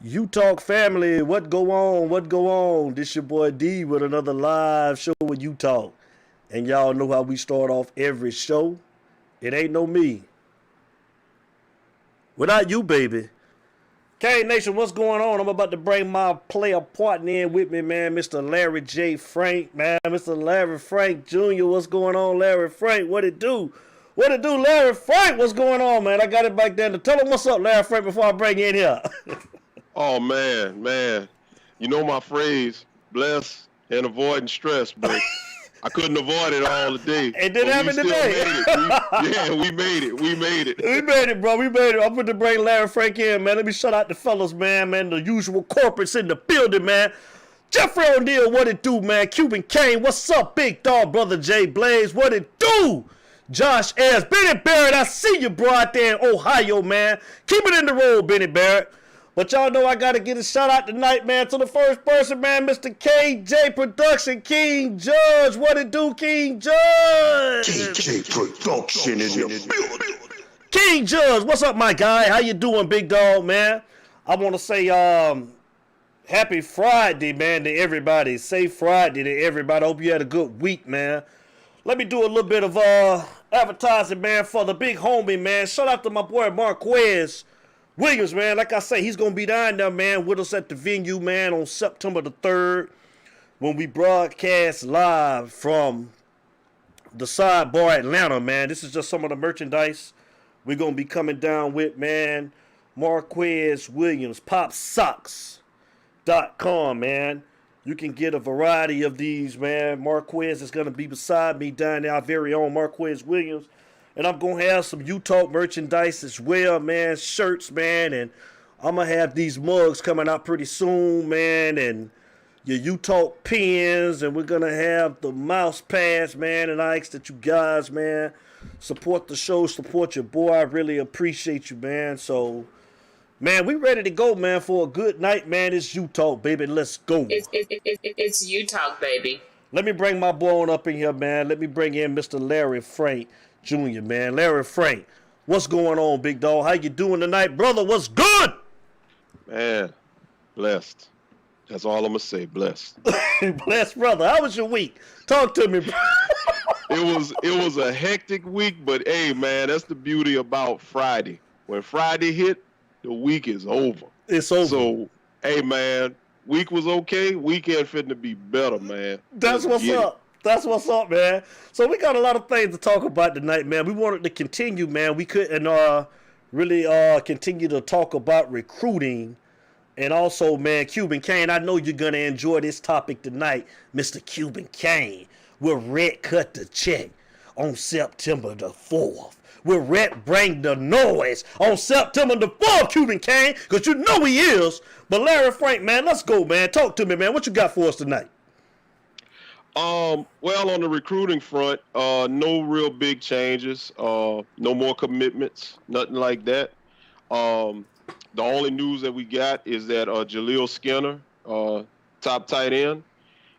UTALK family, what go on? What go on? This your boy D with another live show with UTALK. And y'all know how we start off every show. It ain't no me. Without you, baby. K Nation, what's going on? I'm about to bring my player partner in with me, man. Mr. Larry J. Frank, man. Mr. Larry Frank Jr. What's going on, Larry Frank? What it do? What it do, Larry Frank? What's going on, man? I got it back there to tell him what's up, Larry Frank, before I bring you in here. Oh, man. You know my phrase, bless and avoiding stress, but I couldn't avoid it all today. It didn't happen today. We made it. We made it, bro. We made it. I'm going to bring Larry Frank in, man. Let me shout out the fellas, man. The usual corporates in the building, man. Jeffrey O'Neal, what it do, man? Cuban Kane, what's up, big dog, brother Jay Blaze? What it do? Josh S. Benny Barrett, I see you, bro, out there in Ohio, man. Keep it in the road, Benny Barrett. But y'all know I got to get a shout out tonight, man, to the first person, man, Mr. KJ Production, King Judge. What it do, King Judge? KJ Production in the building. King Judge, what's up, my guy? How you doing, big dog, man? I want to say happy Friday, man, to everybody. Safe Friday to everybody. I hope you had a good week, man. Let me do a little bit of advertising, man, for the big homie, man. Shout out to my boy Marquez Williams, man. Like I say, he's going to be down there, man, with us at the venue, man, on September the 3rd when we broadcast live from the Sidebar Atlanta, man. This is just some of the merchandise we're going to be coming down with, man. Marquez Williams, PopSocks.com, man. You can get a variety of these, man. Marquez is going to be beside me down there, our very own Marquez Williams. And I'm going to have some UTALK merchandise as well, man. Shirts, man. And I'm going to have these mugs coming out pretty soon, man. And your UTALK pins. And we're going to have the mouse pads, man. And I ask that you guys, man, support the show. Support your boy. I really appreciate you, man. So, man, we ready to go, man, for a good night, man. It's UTALK, baby. Let's go. It's UTALK, baby. Let me bring my boy on up in here, man. Let me bring in Mr. Larry Frank Jr., man. Larry Frank, what's going on, big dog? How you doing tonight, brother? What's good? Man, blessed. That's all I'm going to say, blessed. Blessed, brother. How was your week? Talk to me, bro. It was a hectic week, but, hey, man, that's the beauty about Friday. When Friday hit, the week is over. It's over. So, hey, man, week was okay. Weekend fitting to be better, man. That's what's up. That's what's up, man. So we got a lot of things to talk about tonight, man. We wanted to continue, man. We couldn't really continue to talk about recruiting. And also, man, Cuban Kane, I know you're going to enjoy this topic tonight, Mr. Cuban Kane. Will Rhett cut the check on September the 4th? Will Rhett bring the noise on September the 4th, Cuban Kane? Because you know he is. But Larry Frank, man, let's go, man. Talk to me, man. What you got for us tonight? Well, on the recruiting front, no real big changes. No more commitments, nothing like that. The only news that we got is that Jaleel Skinner, top tight end,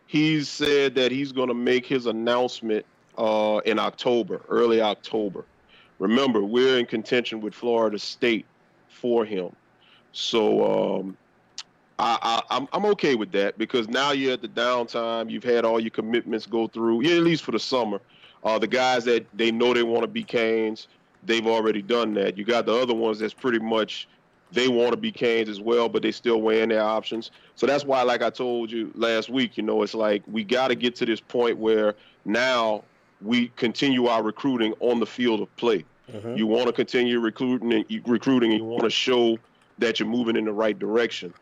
he's said that he's going to make his announcement in October, early October. Remember, we're in contention with Florida State for him. So I'm okay with that because now you're at the downtime. You've had all your commitments go through, at least for the summer. The guys that they know they want to be Canes, they've already done that. You got the other ones that's pretty much they want to be Canes as well, but they still weighing their options. So that's why, like I told you last week, it's like we got to get to this point where now we continue our recruiting on the field of play. Mm-hmm. You want to continue recruiting, and you want to show that you're moving in the right direction.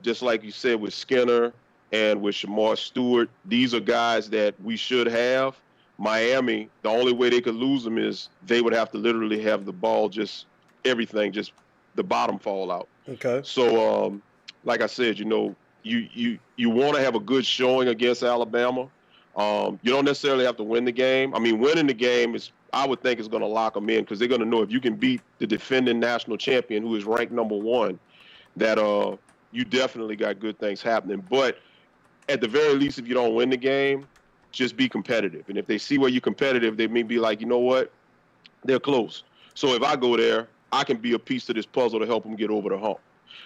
Just like you said with Skinner and with Shamar Stewart, these are guys that we should have. Miami, the only way they could lose them is they would have to literally have the ball, just everything, just the bottom fall out. Okay. So, like I said, you want to have a good showing against Alabama. You don't necessarily have to win the game. I mean, winning the game I would think is going to lock them in because they're going to know if you can beat the defending national champion who is ranked #1, that you definitely got good things happening. But at the very least, if you don't win the game, just be competitive. And if they see where you're competitive, they may be like, you know what, they're close. So if I go there, I can be a piece to this puzzle to help them get over the hump.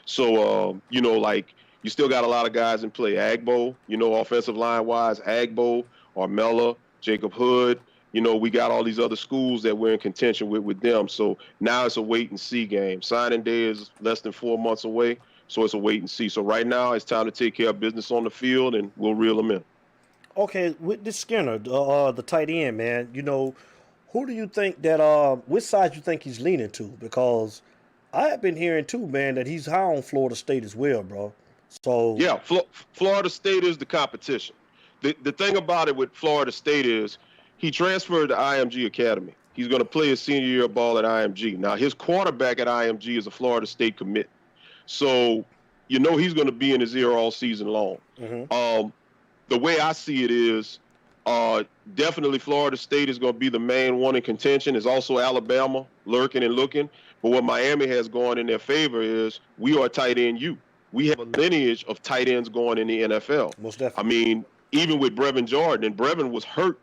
So, like you still got a lot of guys in play. Agbo, offensive line wise, Agbo, Armella, Jacob Hood. We got all these other schools that we're in contention with them. So now it's a wait and see game. Signing day is less than 4 months away. So it's a wait and see. So right now it's time to take care of business on the field, and we'll reel them in. Okay, with this Skinner, the tight end, man, who do you think that, which side you think he's leaning to? Because I have been hearing too, man, that he's high on Florida State as well, bro. So yeah, Florida State is the competition. The thing about it with Florida State is he transferred to IMG Academy. He's going to play his senior year of ball at IMG. Now, his quarterback at IMG is a Florida State commit. So, he's going to be in his ear all season long. Mm-hmm. The way I see it is definitely Florida State is going to be the main one in contention. Is also Alabama lurking and looking. But what Miami has going in their favor is we are tight end U. We have a lineage of tight ends going in the NFL. Most definitely. I mean, even with Brevin Jordan, and Brevin was hurt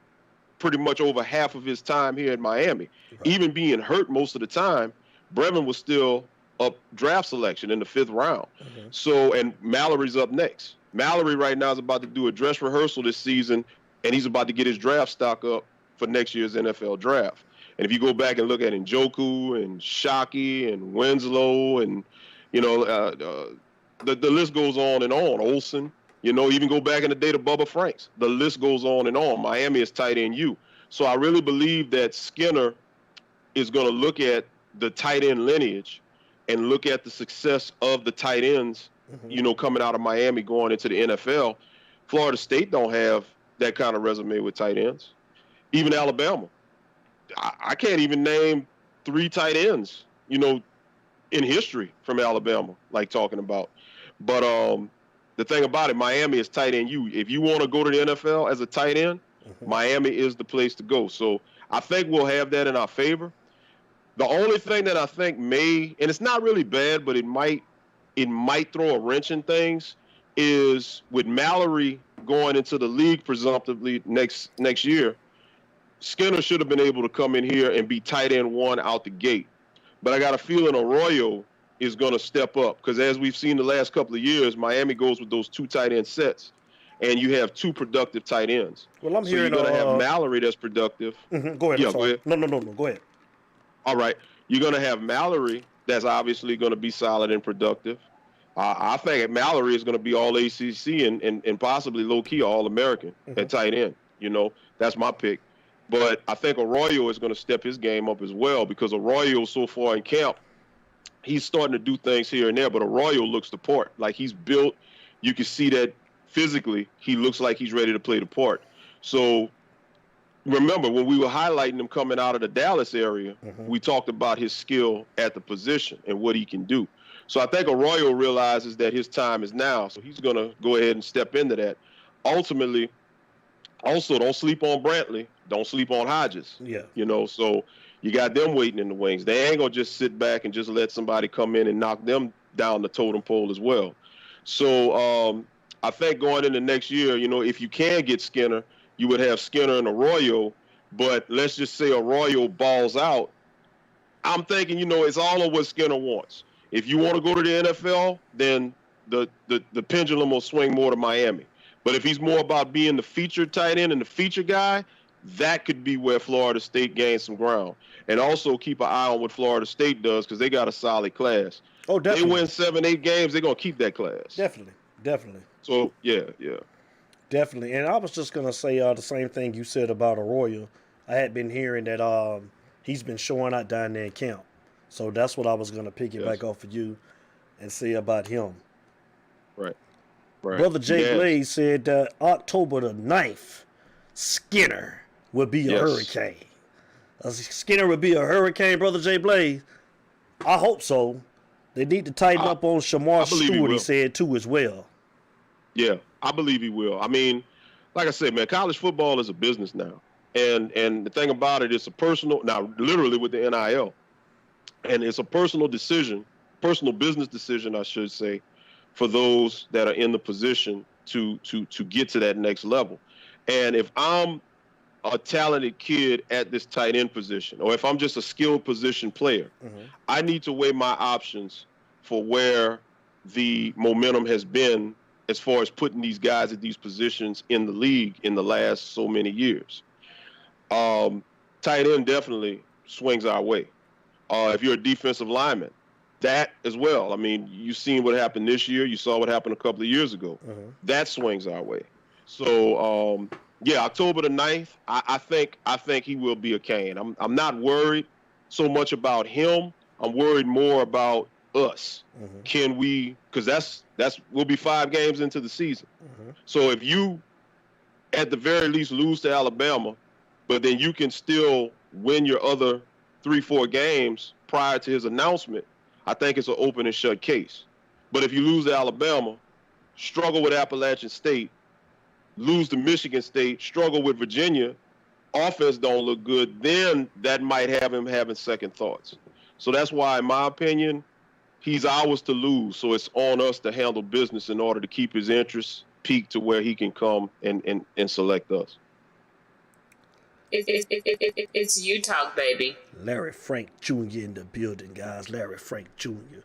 pretty much over half of his time here in Miami. Right. Even being hurt most of the time, Brevin was still up draft selection in the 5th round. Mm-hmm. So, and Mallory's up next. Mallory right now is about to do a dress rehearsal this season, and he's about to get his draft stock up for next year's NFL draft. And if you go back and look at Njoku and Shockey and Winslow and, the list goes on and on. Olsen, even go back in the day to Bubba Franks. The list goes on and on. Miami is tight end U. So I really believe that Skinner is going to look at the tight end lineage and look at the success of the tight ends, mm-hmm. Coming out of Miami going into the NFL. Florida State don't have that kind of resume with tight ends. Even Alabama. I can't even name 3 tight ends, in history from Alabama, like talking about. But the thing about it, Miami is tight end U. If you want to go to the NFL as a tight end, mm-hmm. Miami is the place to go. So I think we'll have that in our favor. The only thing that I think may, and it's not really bad, but it might throw a wrench in things, is with Mallory going into the league presumptively next year, Skinner should have been able to come in here and be tight end 1 out the gate. But I got a feeling Arroyo is going to step up because as we've seen the last couple of years, Miami goes with those 2 tight end sets, and you have 2 productive tight ends. Well, I'm hearing you're going to have Mallory that's productive. Mm-hmm. Go ahead. Yeah, go ahead. No. Go ahead. All right. You're going to have Mallory that's obviously going to be solid and productive. I think Mallory is going to be all ACC and possibly low-key All-American mm-hmm. at tight end. That's my pick. But I think Arroyo is going to step his game up as well because Arroyo so far in camp, he's starting to do things here and there, but Arroyo looks the part. Like he's built, you can see that physically, he looks like he's ready to play the part. So remember, when we were highlighting him coming out of the Dallas area, mm-hmm. we talked about his skill at the position and what he can do. So I think Arroyo realizes that his time is now, so he's going to go ahead and step into that. Ultimately, also, don't sleep on Brantley. Don't sleep on Hodges. Yeah. So you got them waiting in the wings. They ain't going to just sit back and just let somebody come in and knock them down the totem pole as well. So I think going into next year, if you can get Skinner, you would have Skinner and Arroyo. But let's just say Arroyo balls out. I'm thinking, it's all of what Skinner wants. If you want to go to the NFL, then the pendulum will swing more to Miami. But if he's more about being the featured tight end and the feature guy, that could be where Florida State gains some ground. And also keep an eye on what Florida State does because they got a solid class. Oh, definitely. They win 7-8 games, they're going to keep that class. Definitely. So, yeah. Definitely. And I was just going to say the same thing you said about Arroyo. I had been hearing that he's been showing out down there in camp. So that's what I was going to piggyback off of you and say about him. Right. Brother Jay Blaze said October the 9th, Skinner would be a hurricane. Skinner would be a hurricane, Brother Jay Blaze. I hope so. They need to tighten up on Shamar Stewart, he said, too, as well. Yeah, I believe he will. I mean, like I said, man, college football is a business now. And the thing about it, it's a personal, now literally with the NIL, and it's a personal decision, personal business decision, I should say, for those that are in the position to get to that next level. And if I'm a talented kid at this tight end position, or if I'm just a skilled position player, mm-hmm. I need to weigh my options for where the momentum has been as far as putting these guys at these positions in the league in the last so many years. Tight end definitely swings our way. If you're a defensive lineman, that as well. I mean, you've seen what happened this year. You saw what happened a couple of years ago. That swings our way. So, yeah, October the 9th, I think he will be a Cane. I'm not worried so much about him. I'm worried more about us. Can we? Because we'll be 5 games into the season. So if you, at the very least, lose to Alabama, but then you can still win your other 3-4 games prior to his announcement, I think it's an open and shut case. But if you lose to Alabama, struggle with Appalachian State, lose to Michigan State, struggle with Virginia, offense don't look good, then that might have him having second thoughts. So that's why, in my opinion, he's ours to lose. So it's on us to handle business in order to keep his interest peaked to where he can come and select us. It's UTALK, baby. Larry Frank Jr. in the building, guys. Larry Frank Jr.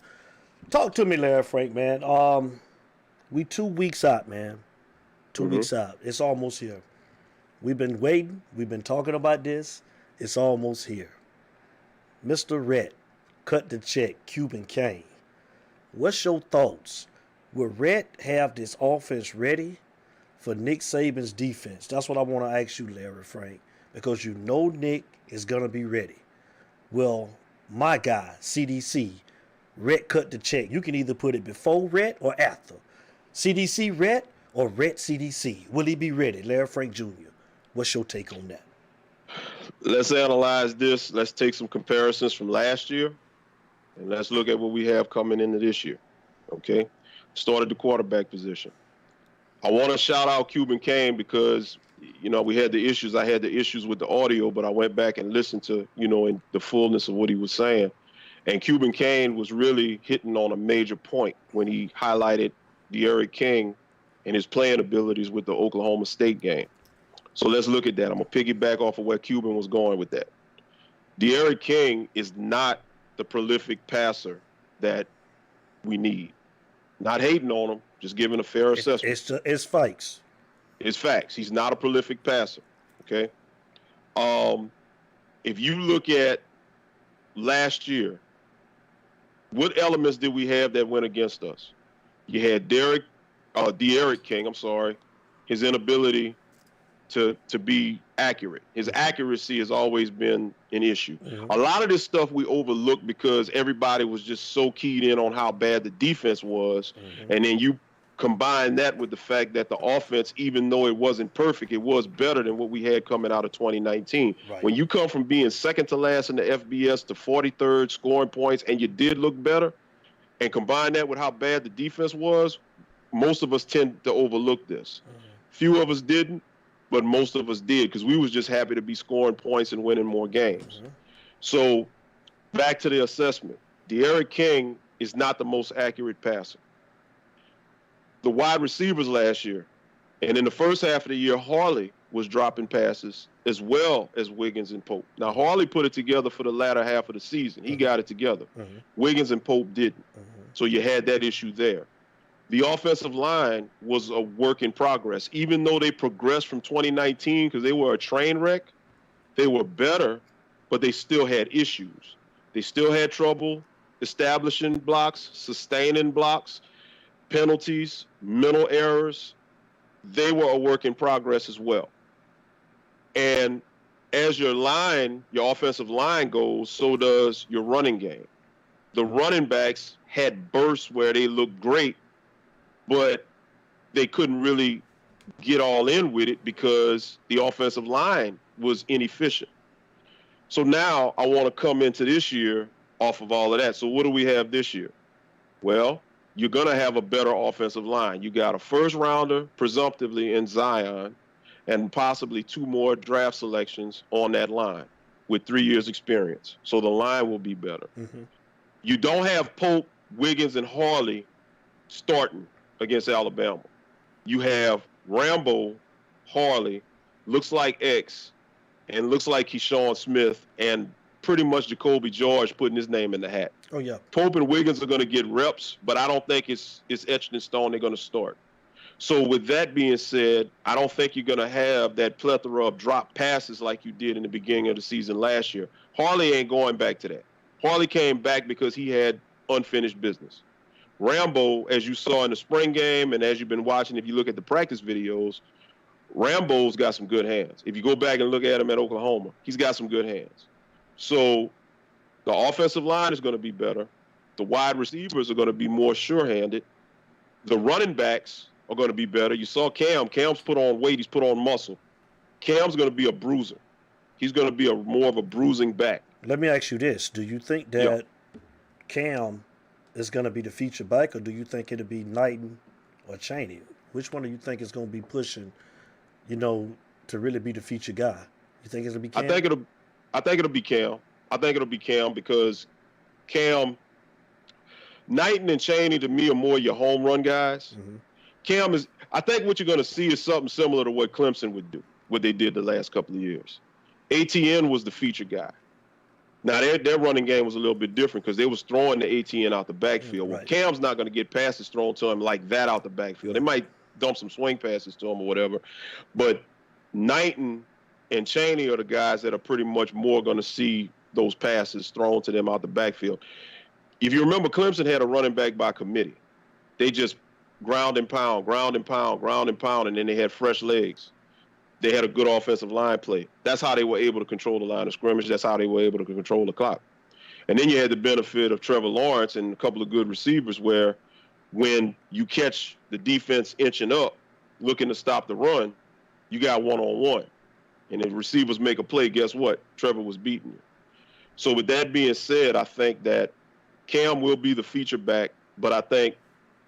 Talk to me, Larry Frank, man. We 2 weeks out, man. 2 weeks out. It's almost here. We've been waiting. We've been talking about this. It's almost here. Mr. Rhett, cut the check, Cuban Cane. What's your thoughts? Will Rhett have this offense ready for Nick Saban's defense? That's what I want to ask you, Larry Frank, because you know Nick is going to be ready. Well, my guy, CDC, Rhett cut the check. You can either put it before Rhett or after. CDC Rhett or Rhett CDC. Will he be ready? Larry Frank Jr., what's your take on that? Let's analyze this. Let's take some comparisons from last year, and let's look at what we have coming into this year. Okay? Start at the quarterback position. I want to shout out Cuban Cane because, you know, we had the issues. I had the issues with the audio, but I went back and listened to, you know, in the fullness of what he was saying. And Cuban Cane was really hitting on a major point when he highlighted De'Aaron King and his playing abilities with the Oklahoma State game. So let's look at that. I'm going to piggyback off of where Cuban was going with that. De'Aaron King is not the prolific passer that we need. Not hating on him, just giving a fair assessment. It's facts. It's facts. He's not a prolific passer, okay? If you look at last year, what elements did we have that went against us? You had De'Aaron King, his inability to be accurate. His accuracy has always been an issue. A lot of this stuff we overlooked because everybody was just so keyed in on how bad the defense was, and then you combine that with the fact that the offense, even though it wasn't perfect, it was better than what we had coming out of 2019. Right. When you come from being second to last in the FBS to 43rd scoring points, and you did look better, and combine that with how bad the defense was, most of us tend to overlook this. Few of us didn't, but most of us did because we was just happy to be scoring points and winning more games. So back to the assessment. De'Aaron King is not the most accurate passer. The wide receivers last year, and in the first half of the year, Harley was dropping passes as well as Wiggins and Pope. Now, Harley put it together for the latter half of the season. He got it together. Wiggins and Pope didn't. So you had that issue there. The offensive line was a work in progress. Even though they progressed from 2019 because they were a train wreck, they were better, but they still had issues. They still had trouble establishing blocks, sustaining blocks, penalties, mental errors. They were a work in progress as well. And as your offensive line goes, so does your running game. The running backs had bursts where they looked great, but they couldn't really get all in with it because the offensive line was inefficient. So now I want to come into this year off of all of that. So what do we have this year? Well, you're going to have a better offensive line. You got a first rounder, presumptively, in Zion, and possibly 2 more draft selections on that line with 3 years experience. So the line will be better. You don't have Pope, Wiggins, and Harley starting against Alabama. You have Rambo, Harley, looks like X, and looks like Keyshawn Smith, and pretty much Jacoby George putting his name in the hat. Oh yeah. Pope and Wiggins are going to get reps, but I don't think it's etched in stone they're going to start. So with that being said, I don't think you're going to have that plethora of drop passes like you did in the beginning of the season last year. Harley ain't going back to that. Harley came back because he had unfinished business. Rambo, as you saw in the spring game and as you've been watching, if you look at the practice videos, Rambo's got some good hands. If you go back and look at him at Oklahoma, he's got some good hands. So the offensive line is going to be better. The wide receivers are going to be more sure-handed. The running backs are going to be better. You saw Cam. Cam's put on weight. He's put on muscle. Cam's going to be a bruiser. He's going to be more of a bruising back. Let me ask you this. Do you think that Cam is going to be the feature back, or do you think it'll be Knighton or Chaney? Which one do you think is going to be pushing, to really be the feature guy? You think it'll be Cam? I think it'll be Cam. I think it'll be Cam because Knighton and Chaney to me are more your home run guys. Mm-hmm. Cam is. I think what you're going to see is something similar to what Clemson would do, what they did the last couple of years. ATN was the feature guy. Now, their running game was a little bit different because they was throwing the ATN out the backfield. Right. Well, Cam's not going to get passes thrown to him like that out the backfield. They might dump some swing passes to him or whatever. But Knighton and Chaney are the guys that are pretty much more going to see those passes thrown to them out the backfield. If you remember, Clemson had a running back by committee. They just ground and pound, and then they had fresh legs. They had a good offensive line play. That's how they were able to control the line of scrimmage. That's how they were able to control the clock. And then you had the benefit of Trevor Lawrence and a couple of good receivers where when you catch the defense inching up, looking to stop the run, you got one-on-one. And if receivers make a play, guess what? Trevor was beating you. So with that being said, I think that Cam will be the feature back, but I think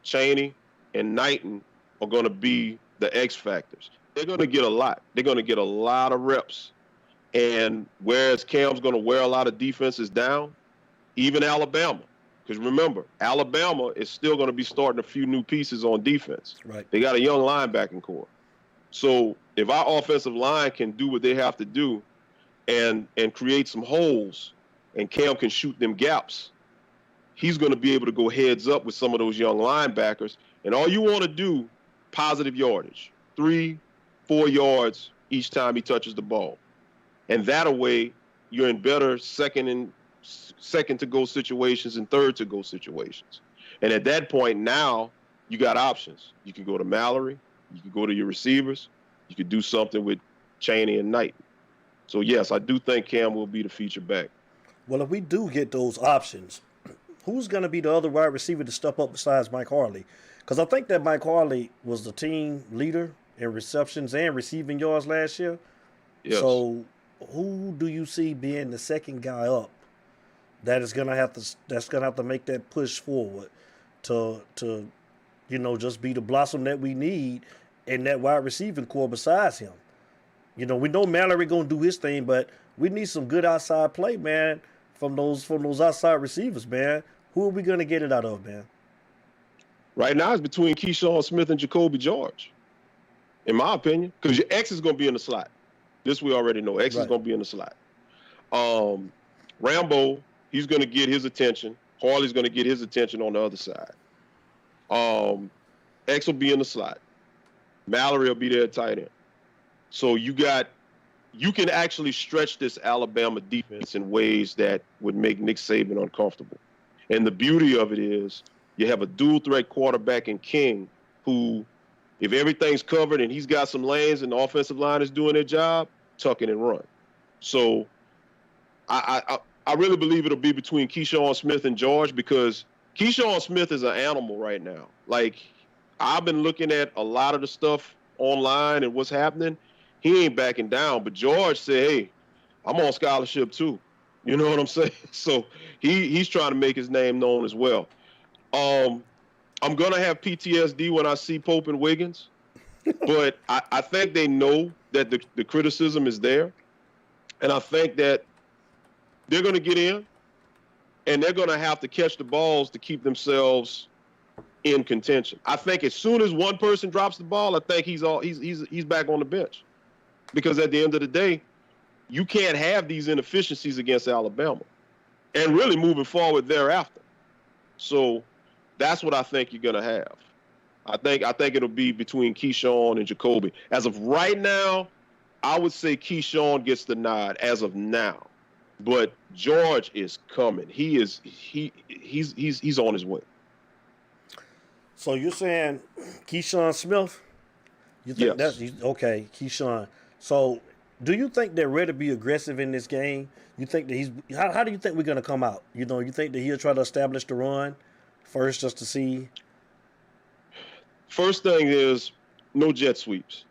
Chaney and Knighton are going to be the X factors. They're going to get a lot. They're going to get a lot of reps. And whereas Cam's going to wear a lot of defenses down, even Alabama, because remember, Alabama is still going to be starting a few new pieces on defense. Right. They got a young linebacking core. So if our offensive line can do what they have to do and create some holes and Cam can shoot them gaps, he's going to be able to go heads up with some of those young linebackers. And all you want to do, positive yardage, 3-4 yards each time he touches the ball. And that way, you're in better second to go situations and third to go situations. And at that point, now you got options. You can go to Mallory. You can go to your receivers. You could do something with Chaney and Knight. So, yes, I do think Cam will be the feature back. Well, if we do get those options, who's going to be the other wide receiver to step up besides Mike Harley? Because I think that Mike Harley was the team leader in receptions and receiving yards last year. Yes. So who do you see being the second guy up that's gonna have to make that push forward to just be the blossom that we need in that wide receiving core besides him? We know Mallory gonna do his thing, but we need some good outside play, man, from those outside receivers, man. Who are we gonna get it out of, man? Right now it's between Keyshawn Smith and Jacoby George, in my opinion, because your X is gonna be in the slot. This we already know. X is going to be in the slot. Rambo, he's going to get his attention. Harley's going to get his attention on the other side. X will be in the slot. Mallory will be there at tight end. So you can actually stretch this Alabama defense in ways that would make Nick Saban uncomfortable. And the beauty of it is you have a dual threat quarterback in King who, if everything's covered and he's got some lanes and the offensive line is doing their job, tuck it and run. So I really believe it'll be between Keyshawn Smith and George because Keyshawn Smith is an animal right now. Like, I've been looking at a lot of the stuff online and what's happening. He ain't backing down. But George said, hey, I'm on scholarship too. You know what I'm saying? So he's trying to make his name known as well. I'm going to have PTSD when I see Pope and Wiggins. But I think they know that the criticism is there. And I think that they're going to get in, and they're going to have to catch the balls to keep themselves in contention. I think as soon as one person drops the ball, I think he's back on the bench. Because at the end of the day, you can't have these inefficiencies against Alabama and really moving forward thereafter. So that's what I think you're going to have. I think it'll be between Keyshawn and Jacoby. As of right now, I would say Keyshawn gets the nod as of now. But George is coming. He's on his way. So you're saying Keyshawn Smith? You think Yes. that's okay, Keyshawn. So do you think they're ready to be aggressive in this game? You think that how do you think we're gonna come out? You think that he'll try to establish the run first just to see? First thing is no jet sweeps.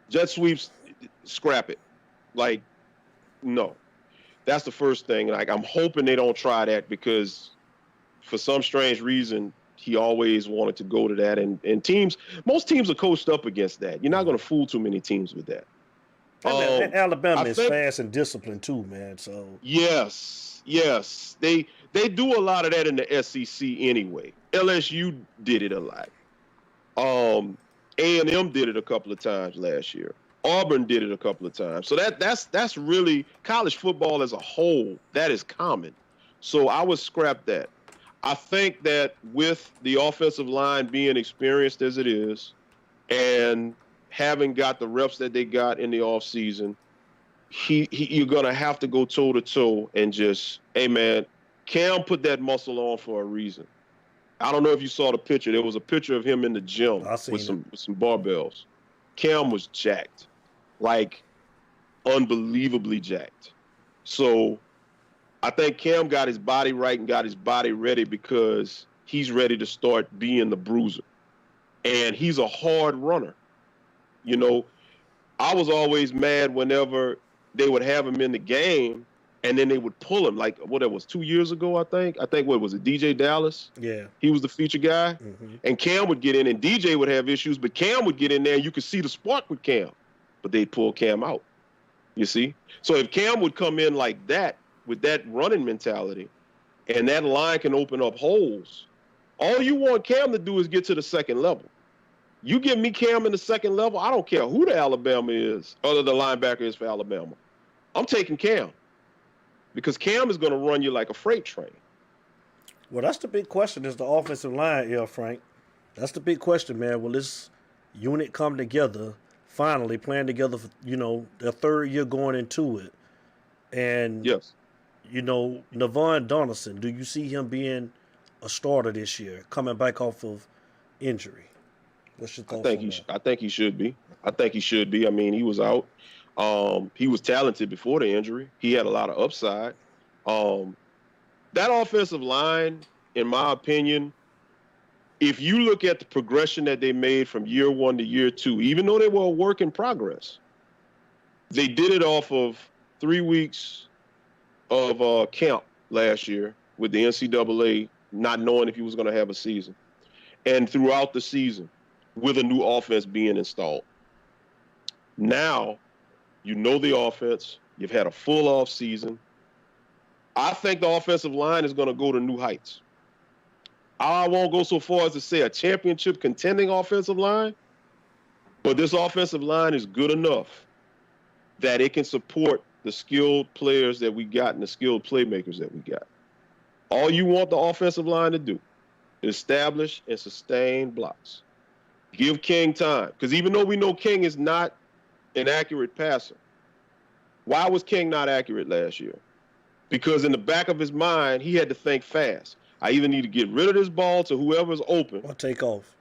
Jet sweeps, scrap it. Like, no. That's the first thing. Like, I'm hoping they don't try that because for some strange reason, he always wanted to go to that. And most teams are coached up against that. You're not going to fool too many teams with that. Alabama is fast and disciplined too, man. So yes. They do a lot of that in the SEC anyway. LSU did it a lot. A&M did it a couple of times last year. Auburn did it a couple of times. So that's really college football as a whole. That is common. So I would scrap that. I think that with the offensive line being experienced as it is and having got the reps that they got in the offseason, you're going to have to go toe-to-toe and just, hey, man, Cam put that muscle on for a reason. I don't know if you saw the picture. There was a picture of him in the gym with some barbells. Cam was jacked, like unbelievably jacked. So I think Cam got his body right and got his body ready because he's ready to start being the bruiser. And he's a hard runner. You know, I was always mad whenever they would have him in the game and then they would pull him, like what it was 2 years ago, I think what was it, DJ Dallas? Yeah. He was the feature guy. Mm-hmm. And Cam would get in and DJ would have issues, but Cam would get in there and you could see the spark with Cam. But they'd pull Cam out. You see? So if Cam would come in like that, with that running mentality, and that line can open up holes, all you want Cam to do is get to the second level. You give me Cam in the second level, I don't care who the Alabama is, other the linebacker is for Alabama. I'm taking Cam. Because Cam is going to run you like a freight train. Well, that's the big question is the offensive line, Frank. That's the big question, man. Will this unit come together, finally playing together for, their third year going into it? And, yes. Navon Donaldson, do you see him being a starter this year, coming back off of injury? What's your thoughts on that? I think he should be. I mean, he was out. He was talented before the injury. He had a lot of upside. That offensive line, in my opinion, if you look at the progression that they made from year one to year two, even though they were a work in progress, they did it off of 3 weeks of camp last year with the NCAA not knowing if he was going to have a season. And throughout the season, with a new offense being installed. Now, you know the offense. You've had a full off season. I think the offensive line is going to go to new heights. I won't go so far as to say a championship contending offensive line, but this offensive line is good enough that it can support the skilled players that we got and the skilled playmakers that we got. All you want the offensive line to do is establish and sustain blocks. Give King time. Because even though we know King is not an accurate passer, why was King not accurate last year? Because in the back of his mind, he had to think fast. I either need to get rid of this ball to whoever's open. Or take off.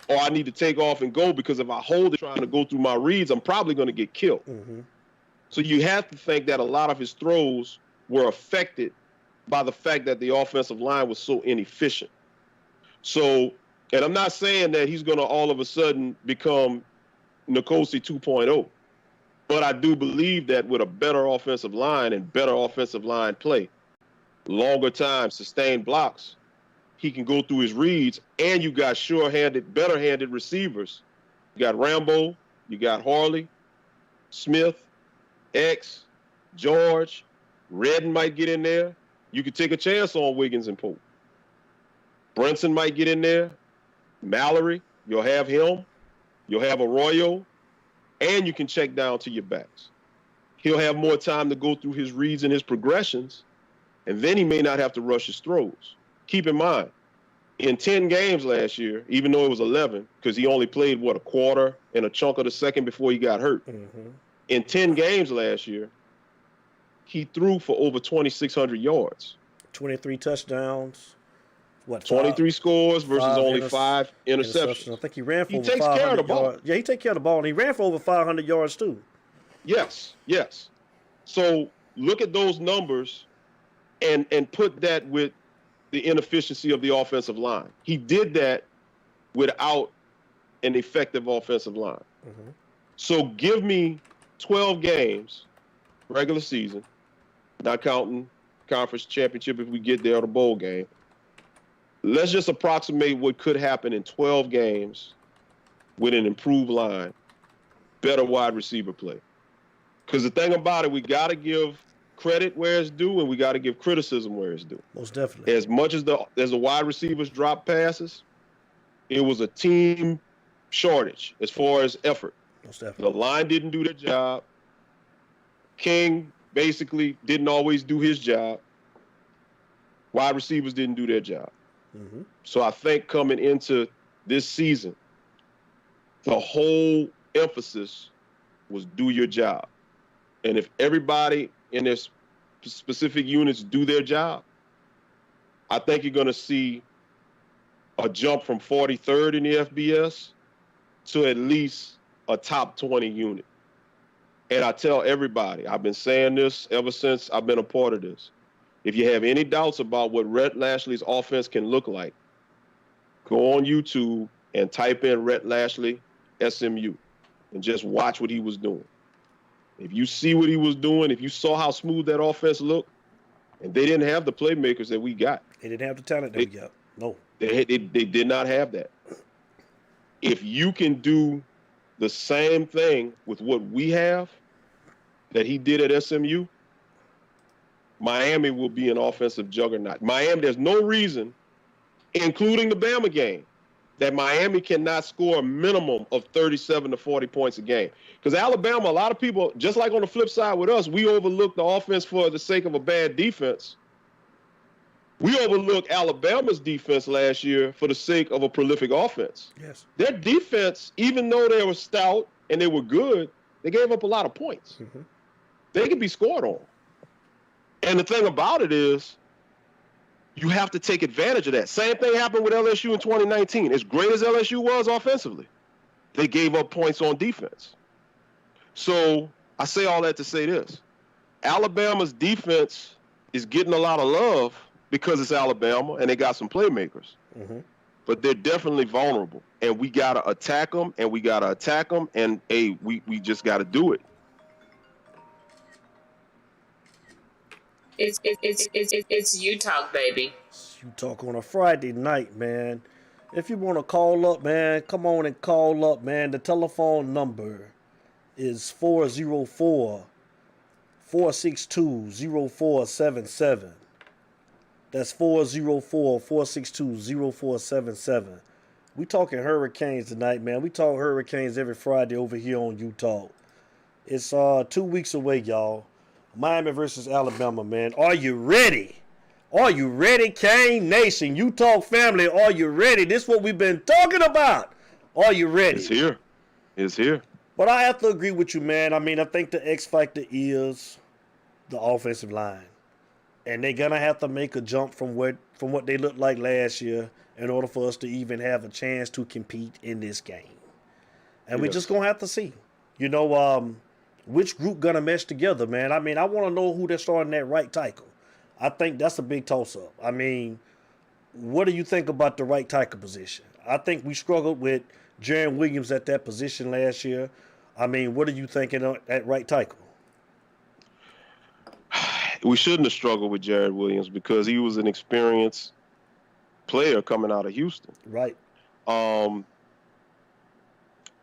Or I need to take off and go because if I hold it trying to go through my reads, I'm probably going to get killed. Mm-hmm. So you have to think that a lot of his throws were affected by the fact that the offensive line was so inefficient. So, and I'm not saying that he's going to all of a sudden become Nkosi 2.0, but I do believe that with a better offensive line and better offensive line play, longer time, sustained blocks, he can go through his reads, and you got sure-handed, better-handed receivers. You got Rambo, you got Harley, Smith, X, George, Redden might get in there. You could take a chance on Wiggins and Pope. Brunson might get in there. Mallory, you'll have him. You'll have Arroyo. And you can check down to your backs. He'll have more time to go through his reads and his progressions, and then he may not have to rush his throws. Keep in mind, in 10 games last year, even though it was 11, because he only played, a quarter and a chunk of the second before he got hurt. Mm-hmm. In 10 games last year, he threw for over 2,600 yards. 23 touchdowns. 23 scores versus only 5 interceptions. interceptions. I think he ran for over 500 takes care of the ball. yards. Yeah, he takes care of the ball, and he ran for over 500 yards too. Yes. So look at those numbers and put that with the inefficiency of the offensive line. He did that without an effective offensive line. Mm-hmm. So give me 12 games, regular season, not counting conference championship if we get there, or the bowl game. Let's just approximate what could happen in 12 games with an improved line, better wide receiver play. Because the thing about it, we got to give credit where it's due, and we got to give criticism where it's due. Most definitely. As much as the wide receivers drop passes, it was a team shortage as far as effort. Most definitely. The line didn't do their job. King basically didn't always do his job. Wide receivers didn't do their job. Mm-hmm. So I think coming into this season, the whole emphasis was do your job. And if everybody in their specific units do their job, I think you're going to see a jump from 43rd in the FBS to at least a top 20 unit. And I tell everybody, I've been saying this ever since I've been a part of this. If you have any doubts about what Rhett Lashley's offense can look like, go on YouTube and type in Rhett Lashley SMU and just watch what he was doing. If you see what he was doing, if you saw how smooth that offense looked, and they didn't have the playmakers that we got. They didn't have the talent that we got. No. They did not have that. If you can do the same thing with what we have that he did at SMU, Miami will be an offensive juggernaut. Miami, there's no reason, including the Bama game, that Miami cannot score a minimum of 37 to 40 points a game. Because Alabama, a lot of people, just like on the flip side with us, we overlook the offense for the sake of a bad defense. We overlooked Alabama's defense last year for the sake of a prolific offense. Yes. Their defense, even though they were stout and they were good, they gave up a lot of points. Mm-hmm. They could be scored on. And the thing about it is, you have to take advantage of that. Same thing happened with LSU in 2019. As great as LSU was offensively, they gave up points on defense. So I say all that to say this. Alabama's defense is getting a lot of love because it's Alabama and they got some playmakers. Mm-hmm. But they're definitely vulnerable. And we got to attack them, and we got to attack them, and, hey, we just got to do it. It's UTALK, baby. It's UTALK on a Friday night, man. If you want to call up, man, come on and call up, man. The telephone number is 404-462-0477. That's 404-462-0477. We talking hurricanes tonight, man. We talk hurricanes every Friday over here on UTALK. It's 2 weeks away, y'all. Miami versus Alabama, man. Are you ready? Are you ready, Cane Nation? UTALK family, are you ready? This is what we've been talking about. Are you ready? It's here. It's here. But I have to agree with you, man. I mean, I think the X factor is the offensive line. And they're going to have to make a jump from what they looked like last year in order for us to even have a chance to compete in this game. And we're just going to have to see. You know, which group going to mesh together, man? I mean, I want to know who they're starting at right tackle. I think that's a big toss-up. I mean, what do you think about the right tackle position? I think we struggled with Jaron Williams at that position last year. I mean, what are you thinking at right tackle? We shouldn't have struggled with Jared Williams because he was an experienced player coming out of Houston. Right.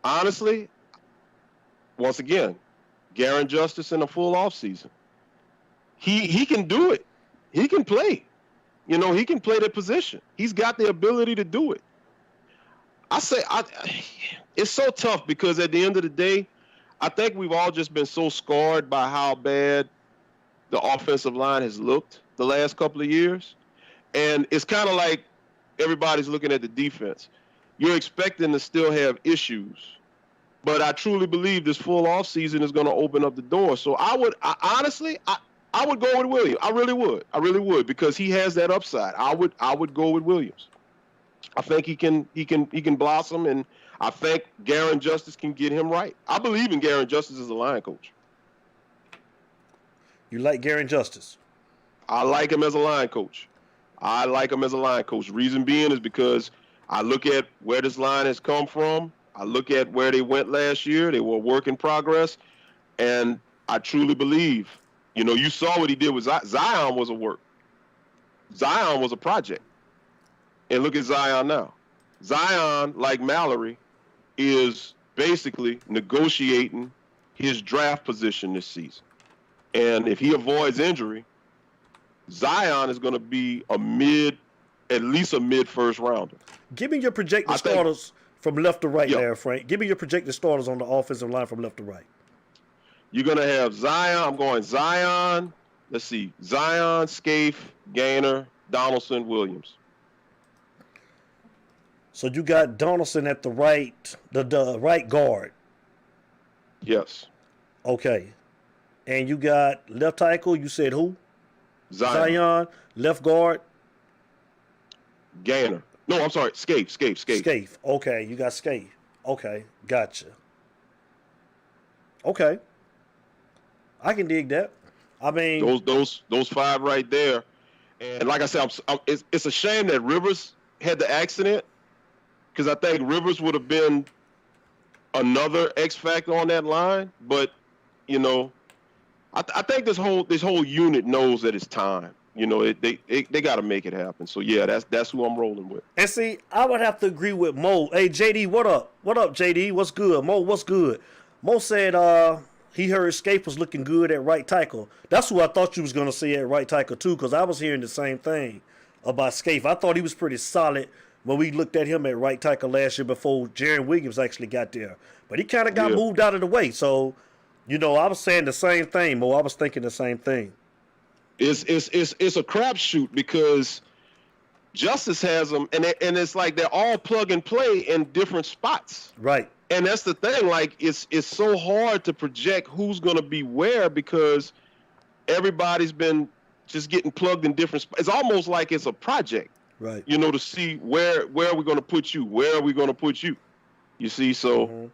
Honestly, once again, Garen Justice in a full offseason. He can do it. He can play. You know, he can play that position. He's got the ability to do it. It's so tough because at the end of the day, I think we've all just been so scarred by how bad the offensive line has looked the last couple of years. And it's kind of like everybody's looking at the defense. You're expecting to still have issues, but I truly believe this full offseason is going to open up the door. So honestly, I would go with Williams. I really would, because he has that upside. I would go with Williams. I think he can blossom, and I think Garin Justice can get him right. I believe in Garin Justice as a line coach. You like Garin Justice? I like him as a line coach. Reason being is because I look at where this line has come from. I look at where they went last year. They were a work in progress. And I truly believe, you saw what he did with Zion was a work. Zion was a project. And look at Zion now. Zion, like Mallory, is basically negotiating his draft position this season. And if he avoids injury, Zion is going to be at least a mid-first rounder. Give me your projected starters from left to right there, Frank. Give me your projected starters on the offensive line from left to right. You're going to have Zion. I'm going Zion. Let's see. Zion, Scaife, Gaynor, Donaldson, Williams. So you got Donaldson at the right, the right guard. Yes. Okay. And you got left tackle, you said who? Zion. Left guard? Gaynor. No, I'm sorry. Scaife. Scaife. Okay, you got Scaife. Okay, gotcha. Okay. I can dig that. I mean, those five right there. And like I said, it's a shame that Rivers had the accident, because I think Rivers would have been another X factor on that line. But I think this whole unit knows that it's time. They got to make it happen. So yeah, that's who I'm rolling with. And see, I would have to agree with Mo. Hey JD, what up? What up, JD? What's good? Mo, what's good? Mo said he heard Scaife was looking good at right tackle. That's who I thought you was gonna say at right tackle too, because I was hearing the same thing about Scaife. I thought he was pretty solid when we looked at him at right tackle last year before Jaron Williams actually got there. But he kind of got moved out of the way. So, I was saying the same thing, Mo. I was thinking the same thing. It's a crapshoot, because Justice has them, and it's like they're all plug and play in different spots. Right. And that's the thing. Like, it's so hard to project who's going to be where, because everybody's been just getting plugged in different spots. It's almost like it's a project. Right. To see where are we going to put you? Where are we going to put you? You see, so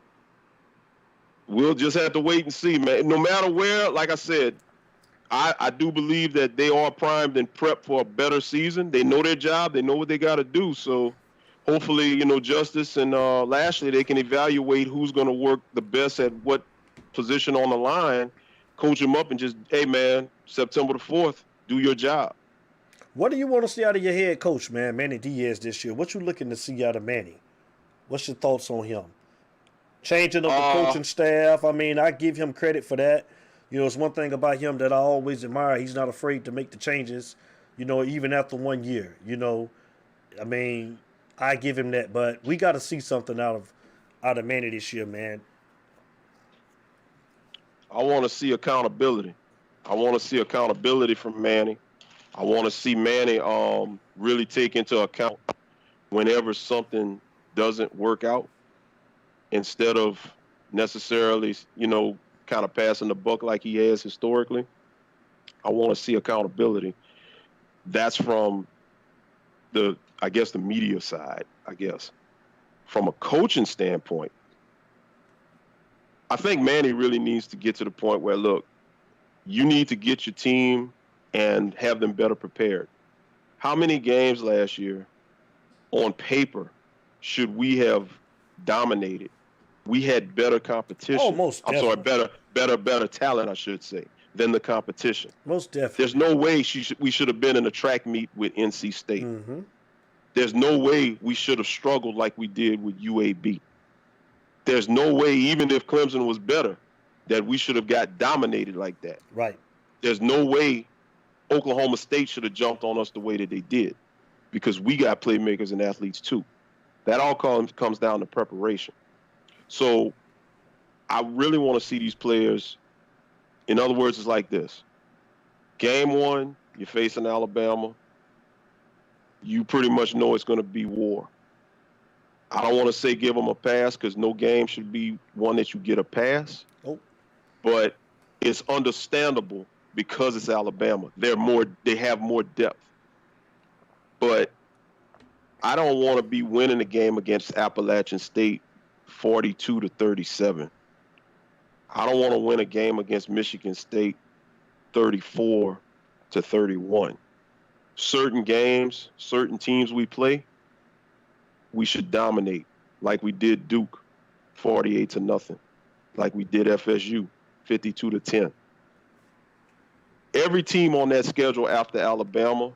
we'll just have to wait and see, man. No matter where, like I said, I do believe that they are primed and prepped for a better season. They know their job. They know what they got to do. So hopefully, Justice and Lashley, they can evaluate who's going to work the best at what position on the line, coach them up, and just, hey, man, September the 4th, do your job. What do you want to see out of your head coach, man, Manny Diaz, this year? What you looking to see out of Manny? What's your thoughts on him? Changing up the coaching staff. I mean, I give him credit for that. It's one thing about him that I always admire. He's not afraid to make the changes, even after 1 year. I mean, I give him that. But we got to see something out of Manny this year, man. I want to see accountability. From Manny. I want to see Manny really take into account whenever something doesn't work out, instead of necessarily, kind of passing the buck like he has historically. I want to see accountability. That's from the media side, From a coaching standpoint, I think Manny really needs to get to the point where, look, you need to get your team and have them better prepared. How many games last year on paper should we have dominated? We had better competition. Oh, most definitely. I'm sorry, better talent, I should say, than the competition. Most definitely. There's no way we should have been in a track meet with NC State. Mm-hmm. There's no way we should have struggled like we did with UAB. There's no way, even if Clemson was better, that we should have got dominated like that. Right. There's no way Oklahoma State should have jumped on us the way that they did, because we got playmakers and athletes too. That all comes down to preparation. So I really want to see these players. In other words, it's like this. Game 1, you're facing Alabama. You pretty much know it's going to be war. I don't want to say give them a pass because no game should be one that you get a pass. Nope. But it's understandable because it's Alabama. They have more depth. But I don't want to be winning a game against Appalachian State 42-37. I don't want to win a game against Michigan State 34-31. Certain games, certain teams we play, we should dominate, like we did Duke 48-0, like we did FSU 52-10. Every team on that schedule after Alabama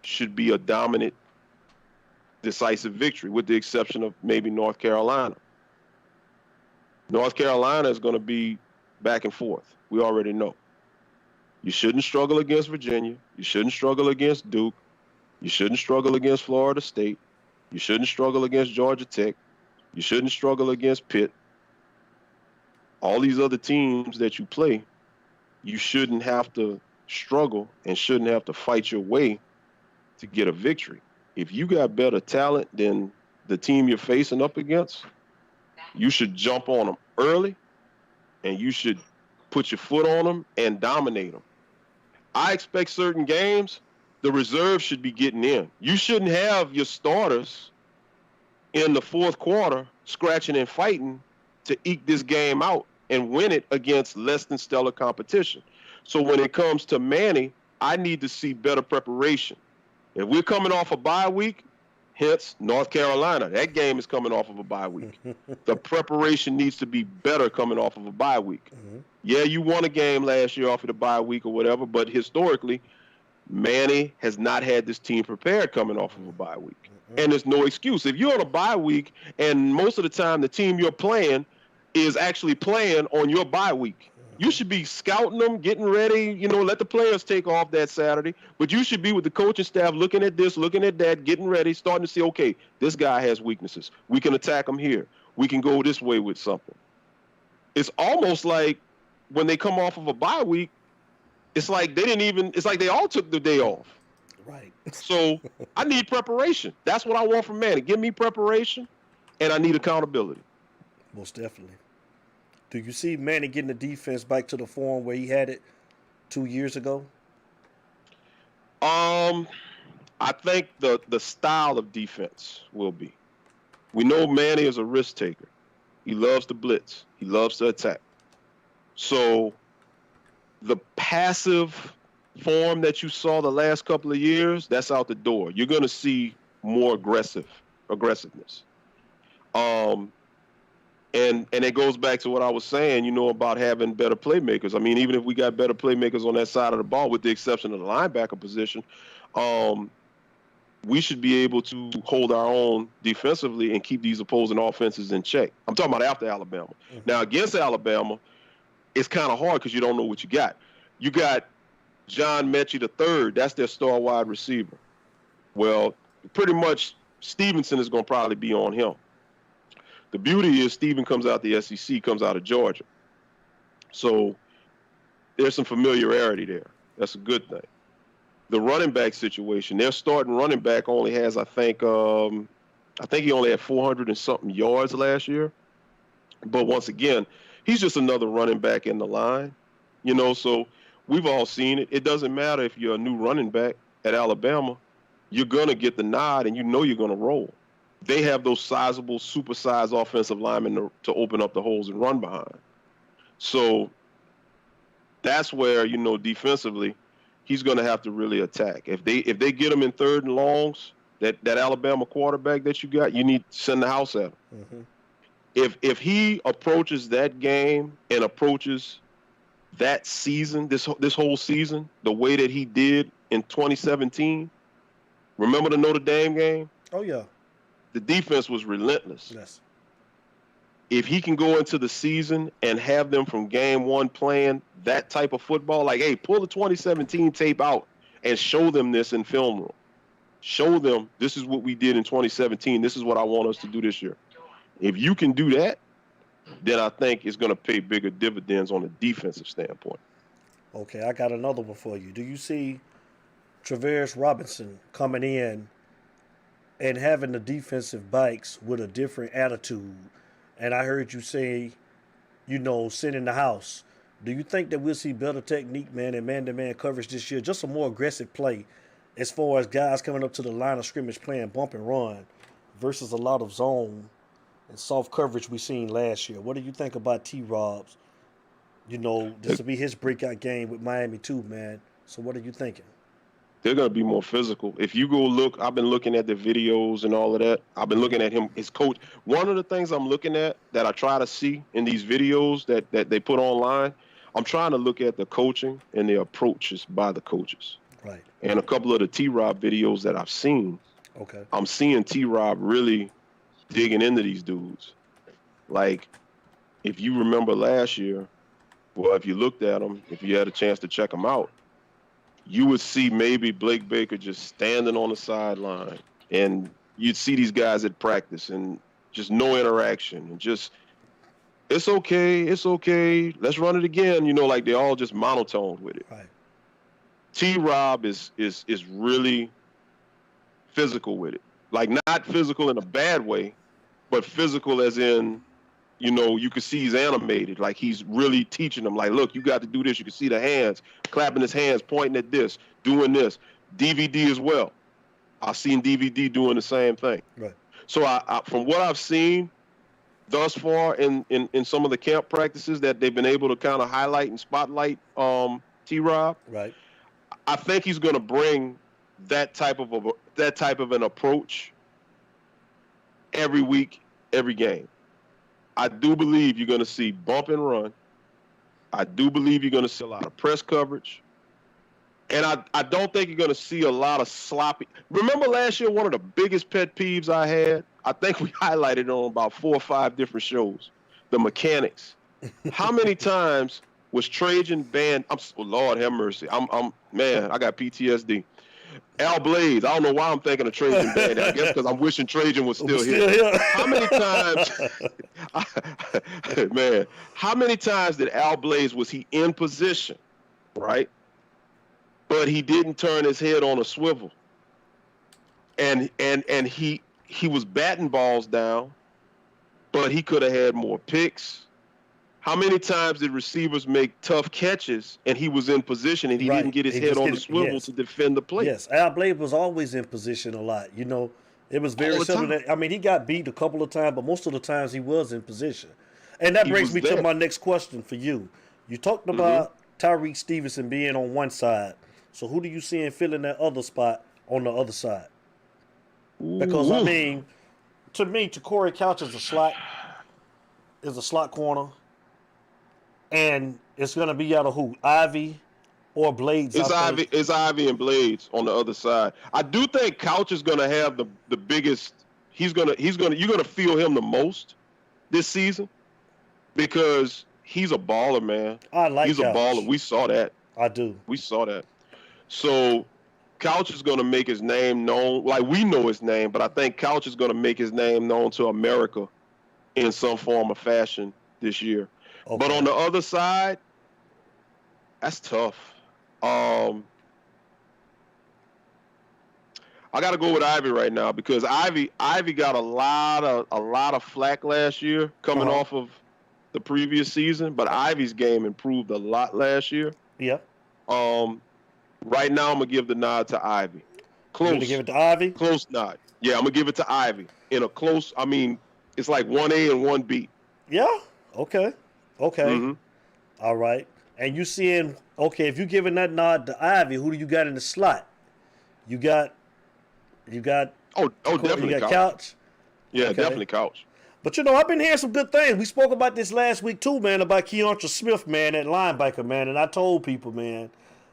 should be a dominant, decisive victory, with the exception of maybe North Carolina. North Carolina is going to be back and forth. We already know. You shouldn't struggle against Virginia. You shouldn't struggle against Duke. You shouldn't struggle against Florida State. You shouldn't struggle against Georgia Tech. You shouldn't struggle against Pitt. All these other teams that you play, you shouldn't have to struggle and shouldn't have to fight your way to get a victory. If you got better talent than the team you're facing up against, you should jump on them early and you should put your foot on them and dominate them. I expect certain games, the reserves should be getting in. You shouldn't have your starters in the fourth quarter scratching and fighting to eke this game out and win it against less than stellar competition. So when it comes to Manny, I need to see better preparation. If we're coming off a bye week, hence North Carolina, that game is coming off of a bye week. The preparation needs to be better coming off of a bye week. Mm-hmm. Yeah, you won a game last year off of the bye week or whatever, but historically, Manny has not had this team prepared coming off of a bye week. Mm-hmm. And there's no excuse. If you're on a bye week and most of the time the team you're playing is actually playing on your bye week, you should be scouting them, getting ready, let the players take off that Saturday. But you should be with the coaching staff looking at this, looking at that, getting ready, starting to see, okay, this guy has weaknesses. We can attack him here. We can go this way with something. It's almost like when they come off of a bye week, it's like they all took the day off. Right. So I need preparation. That's what I want from Manny. Give me preparation, and I need accountability. Most definitely. Do you see Manny getting the defense back to the form where he had it 2 years ago? I think the style of defense will be. We know Manny is a risk taker. He loves to blitz. He loves to attack. So the passive form that you saw the last couple of years, that's out the door. You're going to see more aggressiveness. And it goes back to what I was saying, about having better playmakers. I mean, even if we got better playmakers on that side of the ball, with the exception of the linebacker position, we should be able to hold our own defensively and keep these opposing offenses in check. I'm talking about after Alabama. Mm-hmm. Now, against Alabama, it's kind of hard because you don't know what you got. You got John Mechie III. That's their star wide receiver. Well, pretty much Stevenson is going to probably be on him. The beauty is Steven comes out the SEC, comes out of Georgia. So there's some familiarity there. That's a good thing. The running back situation, their starting running back only has, I think he only had 400 and something yards last year. But once again, he's just another running back in the line, so we've all seen it. It doesn't matter if you're a new running back at Alabama, you're going to get the nod and you're going to roll. They have those sizable, supersized offensive linemen to open up the holes and run behind. So that's where, defensively, he's going to have to really attack. If they get him in third and longs, that Alabama quarterback that you got, you need to send the house at him. Mm-hmm. If he approaches that game and approaches that season, this whole season, the way that he did in 2017, remember the Notre Dame game? Oh, yeah. The defense was relentless. Yes. If he can go into the season and have them from game one playing that type of football, like, hey, pull the 2017 tape out and show them this in film room. Show them this is what we did in 2017. This is what I want us to do this year. If you can do that, then I think it's going to pay bigger dividends on a defensive standpoint. Okay, I got another one for you. Do you see Travaris Robinson coming in and having the defensive backs with a different attitude? And I heard you say, sit in the house. Do you think that we'll see better technique, man, and man-to-man coverage this year? Just a more aggressive play as far as guys coming up to the line of scrimmage playing bump and run versus a lot of zone and soft coverage we seen last year. What do you think about T-Rob's? This will be his breakout game with Miami too, man. So what are you thinking? They're going to be more physical. If you go look, I've been looking at the videos and all of that. I've been looking at him, his coach. One of the things I'm looking at that I try to see in these videos that they put online, I'm trying to look at the coaching and the approaches by the coaches. Right. And a couple of the T-Rob videos that I've seen, okay, I'm seeing T-Rob really digging into these dudes. Like, if you remember last year, well, if you looked at them, if you had a chance to check them out, you would see maybe Blake Baker just standing on the sideline, and you'd see these guys at practice and just no interaction and just, it's okay, let's run it again. Like they're all just monotone with it. right. T-Rob is really physical with it. Like, not physical in a bad way, but physical as in, you can see he's animated. Like, he's really teaching them, like, look, you got to do this. You can see the hands, clapping his hands, pointing at this, doing this. DVD as well. I've seen DVD doing the same thing. Right. So I from what I've seen thus far in some of the camp practices that they've been able to kind of highlight and spotlight T-Rob, Right. I think he's going to bring that type of an approach every week, every game. I do believe you're going to see bump and run. I do believe you're going to see a lot of press coverage. And I don't think you're going to see a lot of sloppy. Remember last year, one of the biggest pet peeves I had? I think we highlighted it on about 4 or 5 different shows. The mechanics. How many times was Trajan banned? Lord have mercy. Man, I got PTSD. Al Blades, I don't know why I'm thinking of Trajan banned. I guess because I'm wishing Trajan was still here. How many times, man, how many times did Al Blades, was he in position, right? But he didn't turn his head on a swivel. And he was batting balls down, but he could have had more picks. How many times did receivers make tough catches and he was in position and he didn't get his head on the swivel to defend the play? Yes, Al Blade was always in position a lot. It was very similar. He got beat a couple of times, but most of the times he was in position. And that brings me to my next question for you. You talked about Tyreek Stevenson being on one side. So who do you see in filling that other spot on the other side? Because, to me, Corey Couch is a slot corner. And it's going to be out of who? Ivy or Blades? It's Ivy and Blades on the other side. I do think Couch is going to have the biggest. You're going to feel him the most this season because he's a baller, man. He's Couch. A baller. We saw that. I do. We saw that. So Couch is going to make his name known. Like, we know his name, but I think Couch is going to make his name known to America in some form or fashion this year. Okay. But on the other side, that's tough. I got to go with Ivy right now because Ivy got a lot of flack last year coming off of the previous season, but Ivy's game improved a lot last year. Yeah. Right now, I'm gonna give the nod to Ivy. Close. You're gonna give it to Ivy? Close nod. Yeah, I'm gonna give it to Ivy in a close. It's like 1A and 1B. Yeah. Okay. All right. And you seeing, if you're giving that nod to Ivy, who do you got in the slot? You got definitely you got Couch. Yeah, definitely Couch. But I've been hearing some good things. We spoke about this last week too, man, about Keontra Smith, man, at linebacker, man. And I told people, man,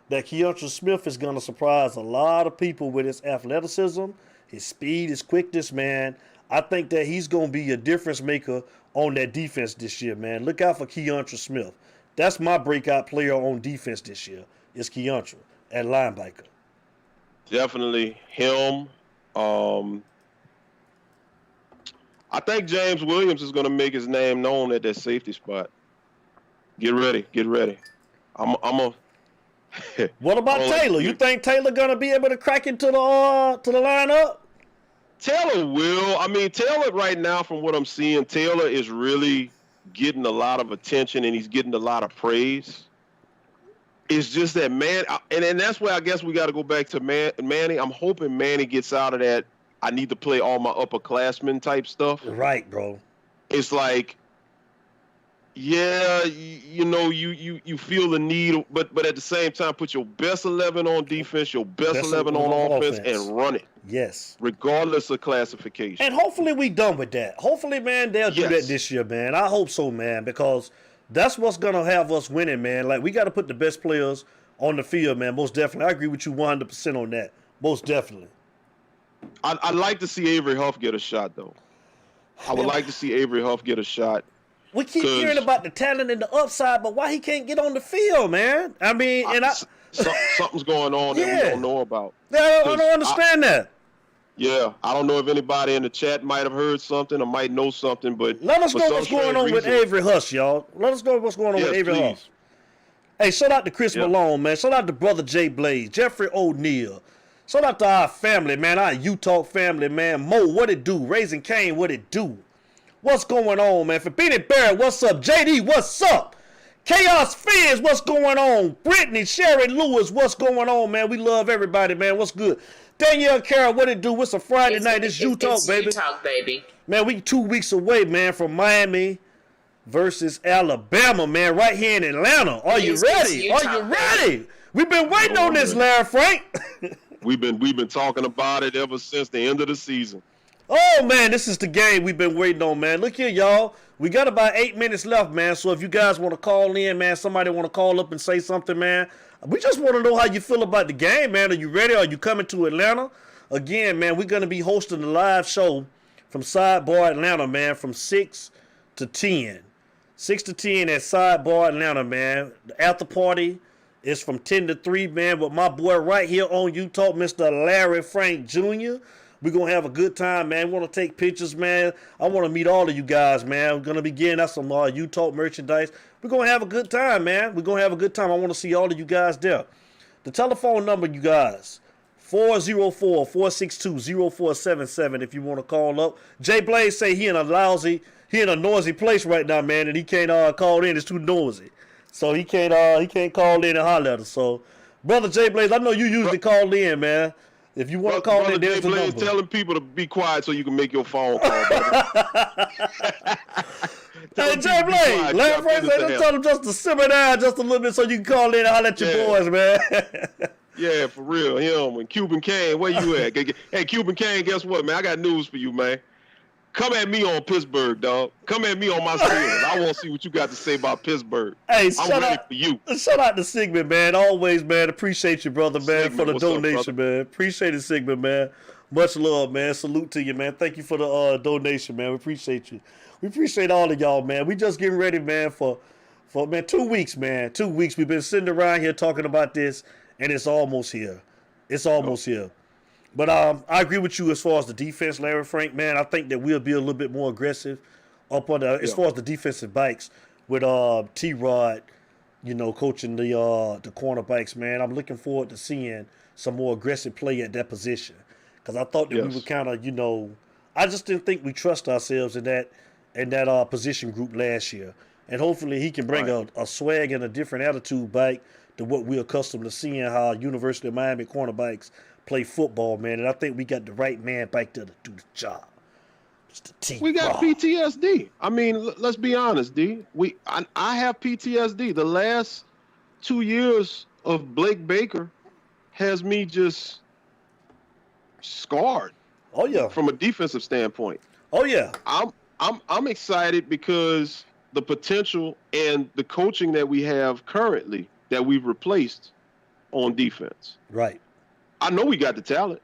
that Keontra Smith is gonna surprise a lot of people with his athleticism, his speed, his quickness, man. I think that he's gonna be a difference maker on that defense this year, man. Look out for Keontra Smith. That's my breakout player on defense this year, is Keontra at linebacker. Definitely him. I think James Williams is going to make his name known at that safety spot. Get ready. I'm a. What about Taylor? You think Taylor gonna be able to crack into the lineup? Taylor will. I mean, Taylor right now, from what I'm seeing, Taylor is really getting a lot of attention and he's getting a lot of praise. It's just that and that's where I guess we got to go back to Manny. I'm hoping Manny gets out of that. I need to play all my upperclassmen type stuff. Right, bro. It's like, yeah, you feel the need, but at the same time, put your best 11 on defense, your best 11 on offense, and run it. Yes. Regardless of classification. And hopefully we done with that. Hopefully, man, they'll do that this year, man. I hope so, man, because that's what's going to have us winning, man. Like, we got to put the best players on the field, man, most definitely. I agree with you 100% on that. Most definitely. I'd like to see Avery Huff get a shot, though. I would like to see Avery Huff get a shot. We keep hearing about the talent and the upside, but why he can't get on the field, man? I mean, something's going on that we don't know about. Yeah, I don't understand that. Yeah, I don't know if anybody in the chat might have heard something or might know something, but let us know what's going on with Avery Huff, y'all. Let us know what's going on with Avery Huff. Hey, shout out to Chris Malone, man. Shout out to brother Jay Blaze, Jeffrey O'Neal. Shout out to our family, man. Our UTALK family, man. Mo, what it do? Raising Cane, what it do? What's going on, man? For Benny Barrett, what's up? JD, what's up? Chaos Fizz, what's going on? Brittany, Sherry Lewis, what's going on, man? We love everybody, man. What's good? Danielle Carroll, what it do? It's a Friday night. It's UTALK, baby. UTALK, baby. Man, we 2 weeks away, man, from Miami versus Alabama, man, right here in Atlanta. Are you ready? Are you ready? We've been waiting on this, Larry Frank. We've been talking about it ever since the end of the season. Oh, man, this is the game we've been waiting on, man. Look here, y'all. We got about 8 minutes left, man. So if you guys want to call in, man, somebody want to call up and say something, man. We just want to know how you feel about the game, man. Are you ready? Are you coming to Atlanta? Again, man, we're going to be hosting a live show from Sidebar Atlanta, man, from 6 to 10. 6 to 10 at Sidebar Atlanta, man. The after party is from 10 to 3, man, with my boy right here on UTALK, Mr. Larry Frank Jr. We're going to have a good time, man. We want to take pictures, man. I want to meet all of you guys, man. We're going to be getting out some UTALK merchandise. We're going to have a good time, man. We're going to have a good time. I want to see all of you guys there. The telephone number, you guys, 404-462-0477 if you want to call up. Jay Blaze say he in a noisy place right now, man, and he can't call in. It's too noisy. So he can't call in and holler at us. So, Brother Jay Blaze, I know you usually call in, man. If you want to call in, there's the number. Telling people to be quiet so you can make your phone call, brother. Hey, Jay Blaze, Larry Frank said, tell them just to simmer down just a little bit so you can call in and holler at your boys, man. Yeah, for real. Him and Cuban Kane, where you at? Hey, Cuban Kane, guess what, man? I got news for you, man. Come at me on Pittsburgh, dog. Come at me on my Steelers. I want to see what you got to say about Pittsburgh. Hey, I'm ready for you. Shout out to Sigmund, man. Always, man. Appreciate you, brother, man, Sigmund, for the donation, man. Appreciate it, Sigmund, man. Much love, man. Salute to you, man. Thank you for the donation, man. We appreciate you. We appreciate all of y'all, man. We just getting ready, man, for 2 weeks, man. 2 weeks. We've been sitting around here talking about this, and it's almost here. It's almost here. But I agree with you as far as the defense, Larry Frank, man. I think that we'll be a little bit more aggressive up on as far as the defensive backs with T-Rod, coaching the cornerbacks, man. I'm looking forward to seeing some more aggressive play at that position. Because I thought that we were kind of, I just didn't think we trust ourselves in that position group last year. And hopefully he can bring a swag and a different attitude back to what we're accustomed to seeing how University of Miami cornerbacks play football, man, and I think we got the right man back there to do the job. We got PTSD. I mean, let's be honest, D. I have PTSD. The last 2 years of Blake Baker has me just scarred. Oh yeah. From a defensive standpoint. Oh yeah. I'm excited because the potential and the coaching that we have currently that we've replaced on defense. Right. I know we got the talent.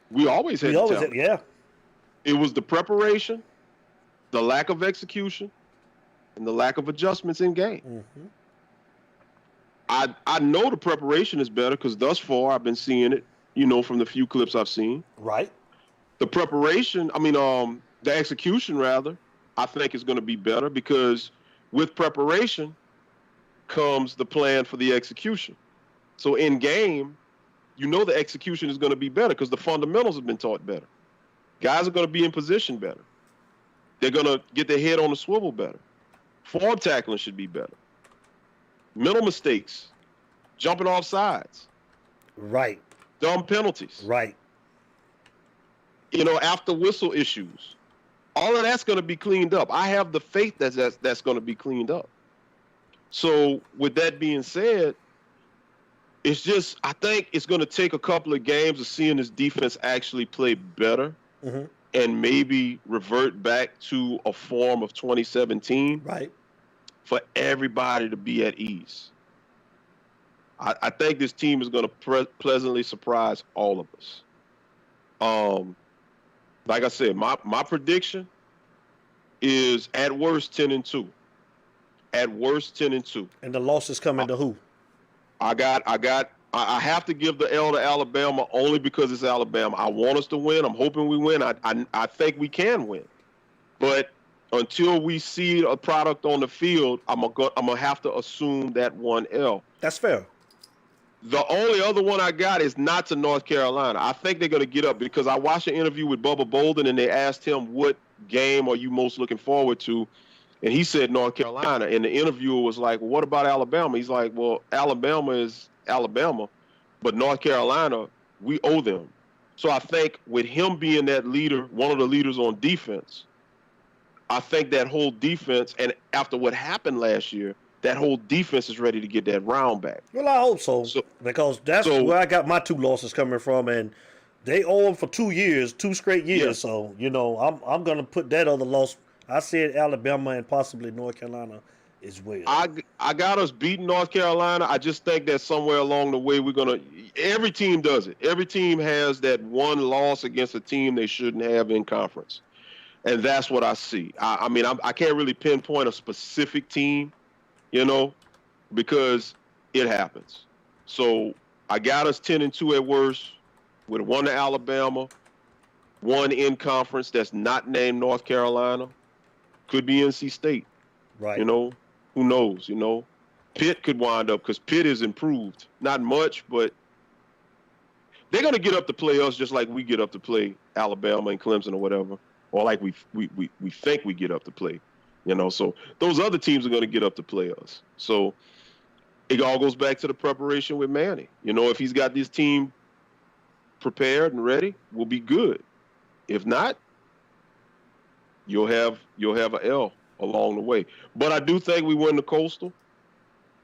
We always had the talent. Yeah. It was the preparation, the lack of execution, and the lack of adjustments in game. Mm-hmm. I know the preparation is better because thus far I've been seeing it, from the few clips I've seen. Right. The preparation, The execution, rather, I think is going to be better because with preparation comes the plan for the execution. So in game, you know the execution is going to be better because the fundamentals have been taught better. Guys are going to be in position better. They're going to get their head on the swivel better. Forward tackling should be better. Mental mistakes, jumping off sides, Right. dumb penalties, Right. After whistle issues. All of that's going to be cleaned up. I have the faith that's going to be cleaned up. So with that being said, it's just, I think it's going to take a couple of games of seeing this defense actually play better and maybe revert back to a form of 2017 for everybody to be at ease. I think this team is going to pleasantly surprise all of us. Like I said, my prediction is at worst 10-2. At worst 10-2. And the losses coming to who? I have to give the L to Alabama only because it's Alabama. I want us to win. I'm hoping we win. I think we can win. But until we see a product on the field, I'm gonna have to assume that one L. That's fair. The only other one I got is not to North Carolina. I think they're going to get up because I watched an interview with Bubba Bolden and they asked him, what game are you most looking forward to? And he said North Carolina. And the interviewer was like, well, what about Alabama? He's like, well, Alabama is Alabama, but North Carolina, we owe them. So I think with him being that leader, one of the leaders on defense, I think that whole defense, and after what happened last year, that whole defense is ready to get that round back. Well, I hope so because that's where I got my 2 losses coming from, and they owe them for 2 years, 2 straight years. Yeah. So, I'm going to put that other loss. I said Alabama and possibly North Carolina as well. I got us beating North Carolina. I just think that somewhere along the way we're going to – every team does it. Every team has that one loss against a team they shouldn't have in conference, and that's what I see. I can't really pinpoint a specific team, because it happens. So I got us 10-2 at worst with 1 to Alabama, 1 in conference that's not named North Carolina. Could be NC State. Right. Who knows, Pitt could wind up because Pitt is improved. Not much, but they're going to get up to play us just like we get up to play Alabama and Clemson or whatever, or like we think we get up to play. So those other teams are going to get up to play us. So it all goes back to the preparation with Manny. If he's got this team prepared and ready, we'll be good. If not, you'll have an L along the way. But I do think we win the Coastal,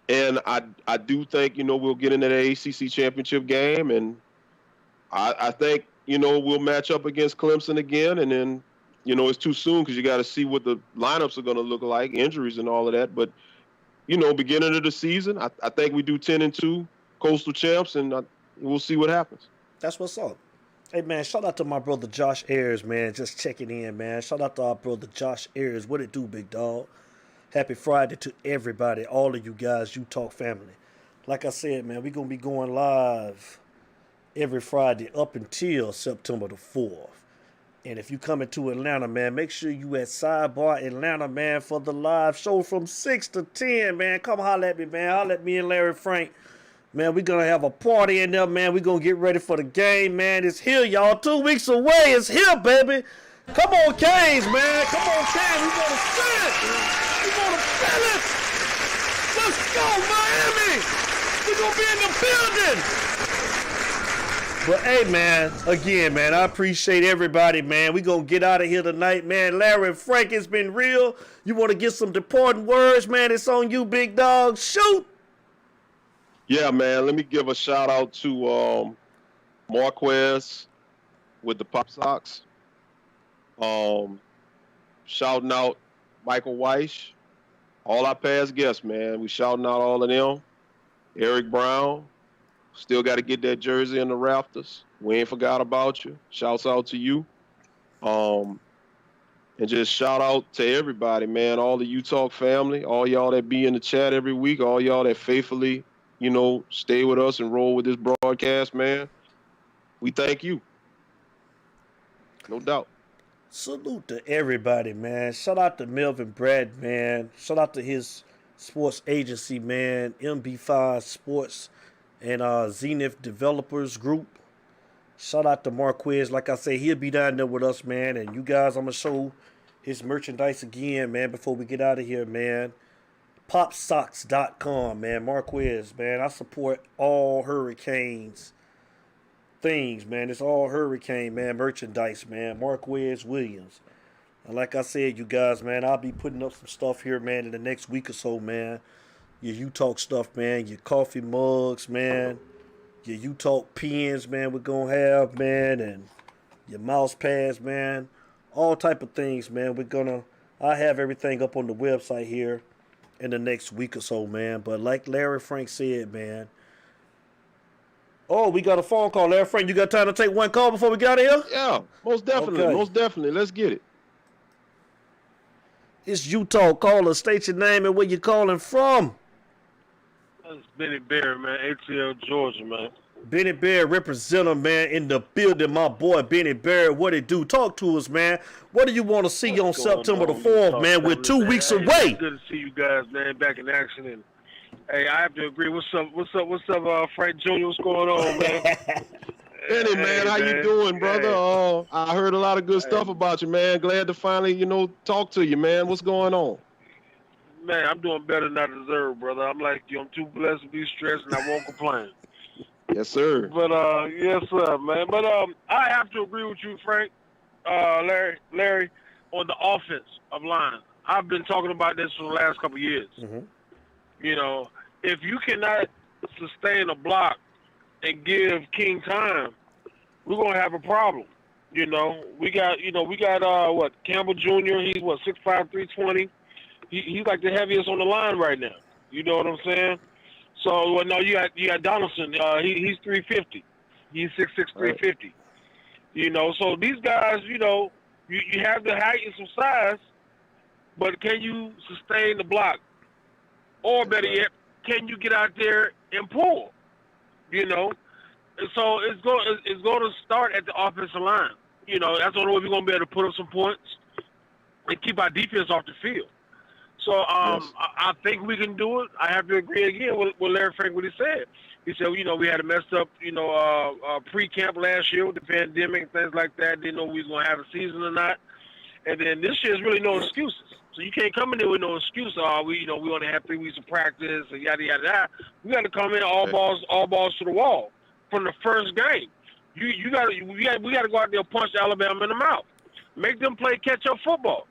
and I do think we'll get into the ACC championship game, and I think we'll match up against Clemson again, and then. It's too soon because you got to see what the lineups are going to look like, injuries and all of that. But, beginning of the season, I think we do 10-2, Coastal champs, and we'll see what happens. That's what's up. Hey, man, shout out to my brother Josh Ayers, man, just checking in, man. Shout out to our brother Josh Ayers. What it do, big dog? Happy Friday to everybody, all of you guys, UTALK family. Like I said, man, we're going to be going live every Friday up until September the 4th. And if you coming to Atlanta, man, make sure you at Sidebar Atlanta, man, for the live show from 6 to 10, man. Come holler at me, man. Holler at me and Larry Frank. Man, we're going to have a party in there, man. We're going to get ready for the game, man. It's here, y'all. 2 weeks away. It's here, baby. Come on, Canes, man. Come on, Canes. We're going to feel it. We're going to feel it. Let's go, Miami. We're going to be in the building. But, hey, man, again, man, I appreciate everybody, man. We're going to get out of here tonight, man. Larry and Frank, it's been real. You want to get some departing words, man? It's on you, big dog. Shoot. Yeah, man, let me give a shout-out to Marquez with the Pop Sox. Shouting out Michael Weiss. All our past guests, man. We shouting out all of them. Eric Brown. Still got to get that jersey in the rafters. We ain't forgot about you. Shouts out to you. And just shout out to everybody, man, all the UTALK family, all y'all that be in the chat every week, all y'all that faithfully, stay with us and roll with this broadcast, man. We thank you. No doubt. Salute to everybody, man. Shout out to Melvin Brad, man. Shout out to his sports agency, man. MB5 Sports and Zenith Developers Group. Shout out to Marquez. Like I say, he'll be down there with us, man. And you guys, I'm going to show his merchandise again, man, before we get out of here, man. Popsocks.com, man. Marquez, man. I support all Hurricanes things, man. It's all Hurricane, man. Merchandise, man. Marquez Williams. And like I said, you guys, man, I'll be putting up some stuff here, man, in the next week or so, man. Your UTALK stuff, man. Your coffee mugs, man. Your UTALK pens, man, we're going to have, man. And your mouse pads, man. All type of things, man. I have everything up on the website here in the next week or so, man. But like Larry Frank said, man. Oh, we got a phone call. Larry Frank, you got time to take one call before we get out of here? Yeah, most definitely. Okay. Most definitely. Let's get it. It's UTALK. Caller, state your name and where you calling from. It's Benny Bear, man. ATL, Georgia, man. Benny Bear, representative, man, in the building. My boy, Benny Bear, what it do? Talk to us, man. What do you want to see on September the 4th, man? We're 2 weeks away. It's good to see you guys, man, back in action. And hey, I have to agree. What's up, Frank Jr.? What's going on, man? Benny, man, how you doing, brother? I heard a lot of good stuff about you, man. Glad to finally, talk to you, man. What's going on? Man, I'm doing better than I deserve, brother. I'm like you. I'm too blessed to be stressed, and I won't complain. Yes, sir. But yes, sir, man. But I have to agree with you, Frank, Larry, on the offense of line. I've been talking about this for the last couple of years. Mm-hmm. If you cannot sustain a block and give King time, we're gonna have a problem. We got Campbell Jr. He's 6'5", 320. He's like the heaviest on the line right now. You know what I'm saying? So no, you got Donaldson. He's 350. He's 6'6", 350. So these guys, you have the height and some size, but can you sustain the block? Or better yet, can you get out there and pull? So it's going to start at the offensive line. That's the only way we're going to be able to put up some points and keep our defense off the field. So I think we can do it. I have to agree again with Larry Frank what he said. He said, we had a messed up, pre-camp last year with the pandemic and things like that. Didn't know we was going to have a season or not. And then this year's really no excuses. So you can't come in there with no excuse. We only have 3 weeks of practice and yada yada yada. We got to come in all balls to the wall from the first game. We got to go out there and punch Alabama in the mouth. Make them play catch up football.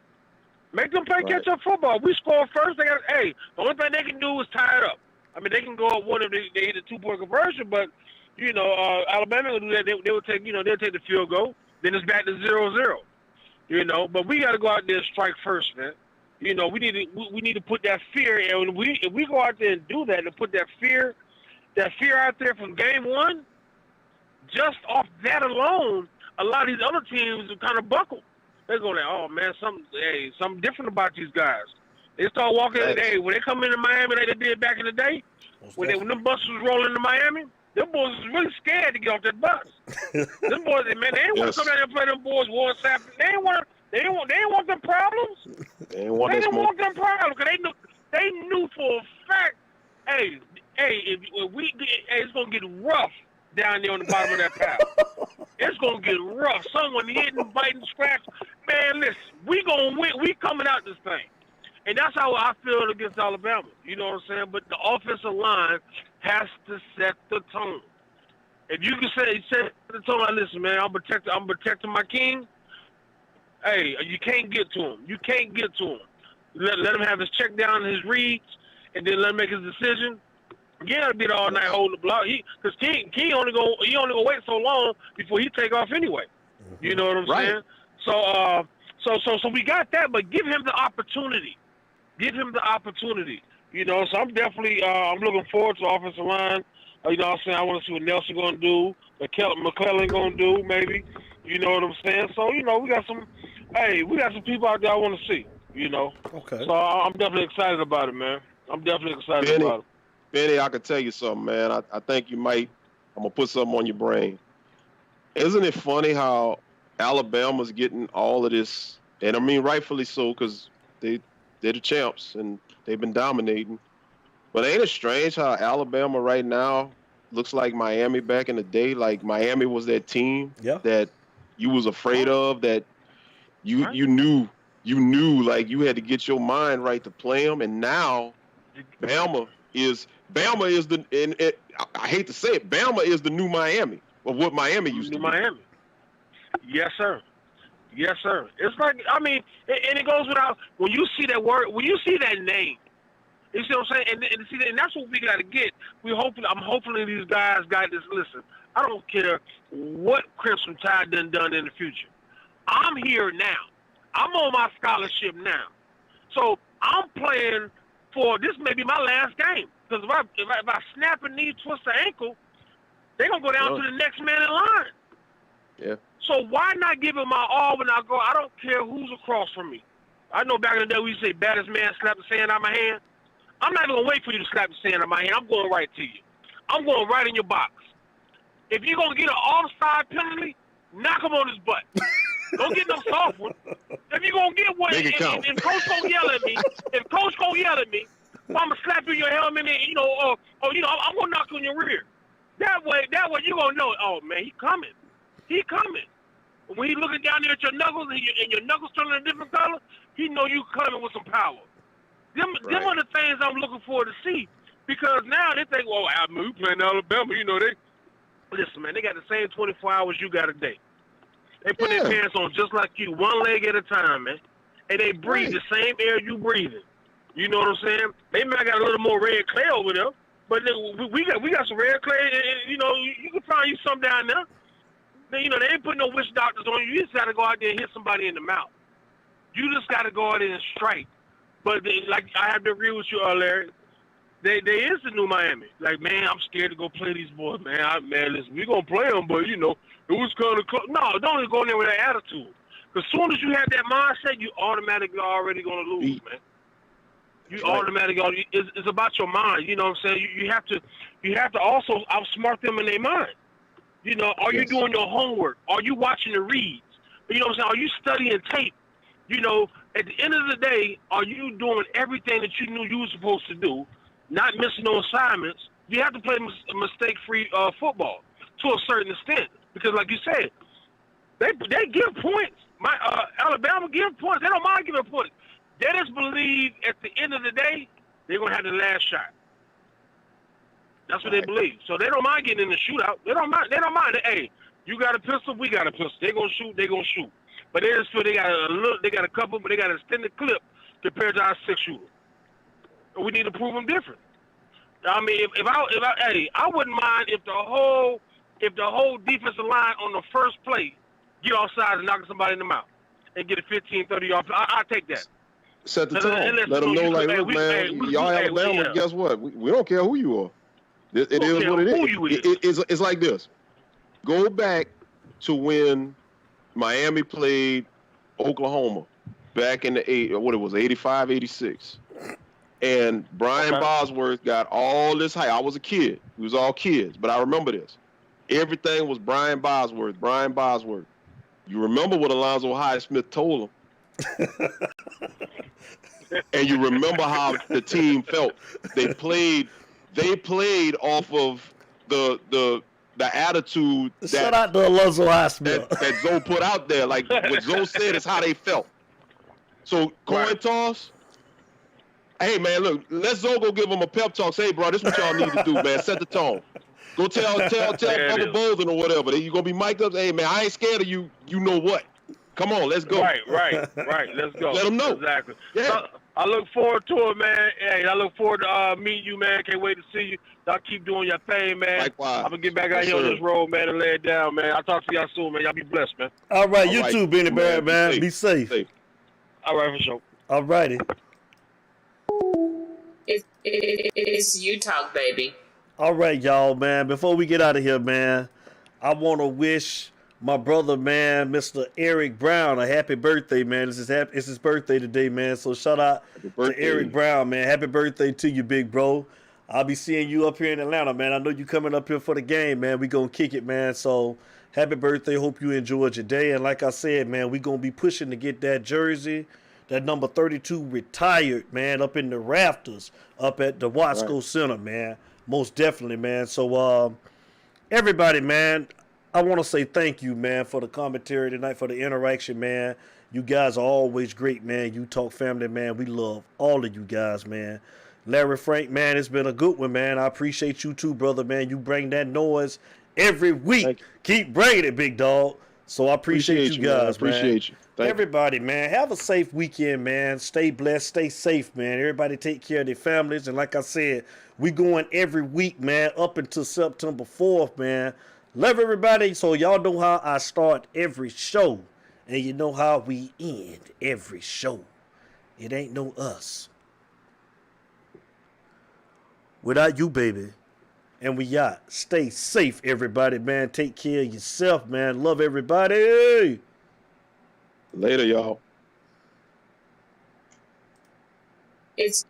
Catch up football. We score first. The only thing they can do is tie it up. I mean, they can go up one if they hit a 2-point conversion, but Alabama will do that. They will take they'll take the field goal. Then it's back to 0-0. But we got to go out there and strike first, man. We need to put that fear, and if we go out there and do that and put that fear out there from game one, just off that alone, a lot of these other teams will kind of buckle. They're going, oh man, something different about these guys. They start walking. Hey, when they come into Miami, like they did back in the day, when them buses was rolling into Miami, them boys was really scared to get off that bus. Them boys, man, they didn't want to come down there and play them boys war sapping. They didn't want them problems. They didn't want them problems because they knew for a fact, it's gonna get rough down there on the bottom of that path. It's gonna get rough. Someone hitting, biting, scratch. Man, listen, we gonna win. We coming out this thing, and that's how I feel against Alabama. You know what I'm saying? But the offensive line has to set the tone. If you can set the tone, like, listen, man, I'm protecting my king. Hey, you can't get to him. You can't get to him. Let him have his check down, his reads, and then let him make his decision. You gotta be there all night holding the block. Because King only gonna wait so long before he take off anyway. Mm-hmm. You know what I'm saying? So we got that, but give him the opportunity. Give him the opportunity. So I'm definitely I'm looking forward to the offensive line. You know what I'm saying? I want to see what Nelson gonna do, what McClellan gonna do, maybe. You know what I'm saying? So we got some people out there I want to see. Okay. So I'm definitely excited about it, man. I'm definitely excited about it. Benny, I can tell you something, man. I think you might. I'm gonna put something on your brain. Isn't it funny how Alabama's getting all of this, and I mean rightfully so, because they're the champs and they've been dominating. But ain't it strange how Alabama right now looks like Miami back in the day? Like Miami was that team that you was afraid of, that you knew like you had to get your mind right to play them, and now Bama is the, and I hate to say it, Bama is the new Miami of what Miami used to be. Miami. Yes, sir. Yes, sir. It's like, I mean, and it goes without, when you see that word, when you see that name, you see what I'm saying? And that's what we got to get. I'm hoping these guys got this. Listen, I don't care what Crimson Tide done in the future. I'm here now. I'm on my scholarship now. So I'm playing for, this may be my last game. Because if I snap a knee, twist an ankle, they're going to go down to the next man in line. Yeah. So why not give it my all when I go? I don't care who's across from me. I know back in the day we used to say, baddest man slap the sand out of my hand. I'm not even going to wait for you to slap the sand out of my hand. I'm going right to you. I'm going right in your box. If you're going to get an offside penalty, knock him on his butt. Don't get no soft one. If you're going to get one, if Coach going to yell at me, I'm going to slap you in your helmet, and, I'm going to knock you in your rear. That way you're going to know, oh, man, he coming. He coming. When he looking down there at your knuckles and your knuckles turning a different color, he know you coming with some power. Them are the things I'm looking forward to see, because now they think, well, we playing Alabama, listen, man, they got the same 24 hours you got a day. They put their pants on just like you, one leg at a time, man, and they breathe the same air you breathing. You know what I'm saying? They might got a little more red clay over there, but we got some red clay, and you can find you some down there. They ain't putting no witch doctors on you. You just got to go out there and hit somebody in the mouth. You just got to go out there and strike. But like, I have to agree with you, Larry. They is the new Miami. Like, man, I'm scared to go play these boys, man. Listen, we gonna play them, but it was kind of close. No, don't even go in there with that attitude. Because as soon as you have that mindset, you automatically already gonna lose, man. You automatically. It's about your mind. You know what I'm saying? You have to also outsmart them in their mind. Are you doing your homework? Are you watching the reads? You know what I'm saying? Are you studying tape? At the end of the day, are you doing everything that you knew you were supposed to do, not missing no assignments? You have to play mistake-free football to a certain extent, because like you said, they give points. Alabama give points. They don't mind giving points. They just believe at the end of the day, they're going to have the last shot. That's what they believe. So they don't mind getting in the shootout. They don't mind. Hey, you got a pistol, we got a pistol. They're going to shoot. But they just feel they got a couple, but they got an extended clip compared to our 6-shooter. We need to prove them different. I mean, I wouldn't mind if the whole defensive line on the first play get offside and knock somebody in the mouth and get a 15, 30 yard play. I'll take that. Set the tone. Let them know, like, look, man, y'all Alabama, guess what? We don't care who you are. It is what it is. It's like this. Go back to when Miami played Oklahoma back in the 85, 86. And Brian Bosworth got all this hype. I was a kid. We was all kids, but I remember this. Everything was Brian Bosworth. You remember what Alonzo Highsmith told him. And you remember how the team felt. They played off of the attitude that, shout out to Alonzo Highsmith, that Zoe put out there. Like what Zoe said is how they felt. So coin toss. Hey man, look, let Zoe go give them a pep talk. Say, hey, bro, this is what y'all need to do, man. Set the tone. Go tell Bubba Bolden or whatever. You gonna be mic'd up. Hey man, I ain't scared of you. You know what? Come on, let's go. Right. Let's go. Let them know. Exactly. Yeah. I look forward to it, man. Hey, I look forward to meeting you, man. Can't wait to see you. Y'all keep doing your thing, man. Likewise. I'm gonna get back out here on this road, man, and lay it down, man. I'll talk to y'all soon, man. Y'all be blessed, man. All right, you too, Benny Barrett, man. Be safe. All right, for sure. All righty. It's UTALK, baby. All right, y'all, man. Before we get out of here, man, I want to wish my brother, man, Mr. Eric Brown, a happy birthday, man. It's his birthday today, man. So shout out to Eric Brown, man. Happy birthday to you, big bro. I'll be seeing you up here in Atlanta, man. I know you coming up here for the game, man. We gonna kick it, man. So Happy birthday. Hope you enjoyed your day. And like I said, man, we going to be pushing to get that jersey, that number 32 retired, man, up in the rafters, up at the Watsco Center, man. Most definitely, man. So, everybody, man, I want to say thank you, man, for the commentary tonight, for the interaction, man. You guys are always great, man. UTALK family, man. We love all of you guys, man. Larry Frank, man, it's been a good one, man. I appreciate you too, brother, man. You bring that noise every week. Keep bringing it, big dog. So I appreciate you guys, man. Appreciate you. Everybody, man, have a safe weekend, man. Stay blessed, stay safe, man. Everybody take care of their families. And like I said, we going every week, man, up until September 4th, man. Love everybody. So y'all know how I start every show. And you know how we end every show. It ain't no us without you, baby. And we out. Stay safe, everybody, man. Take care of yourself, man. Love everybody. Later, y'all. It's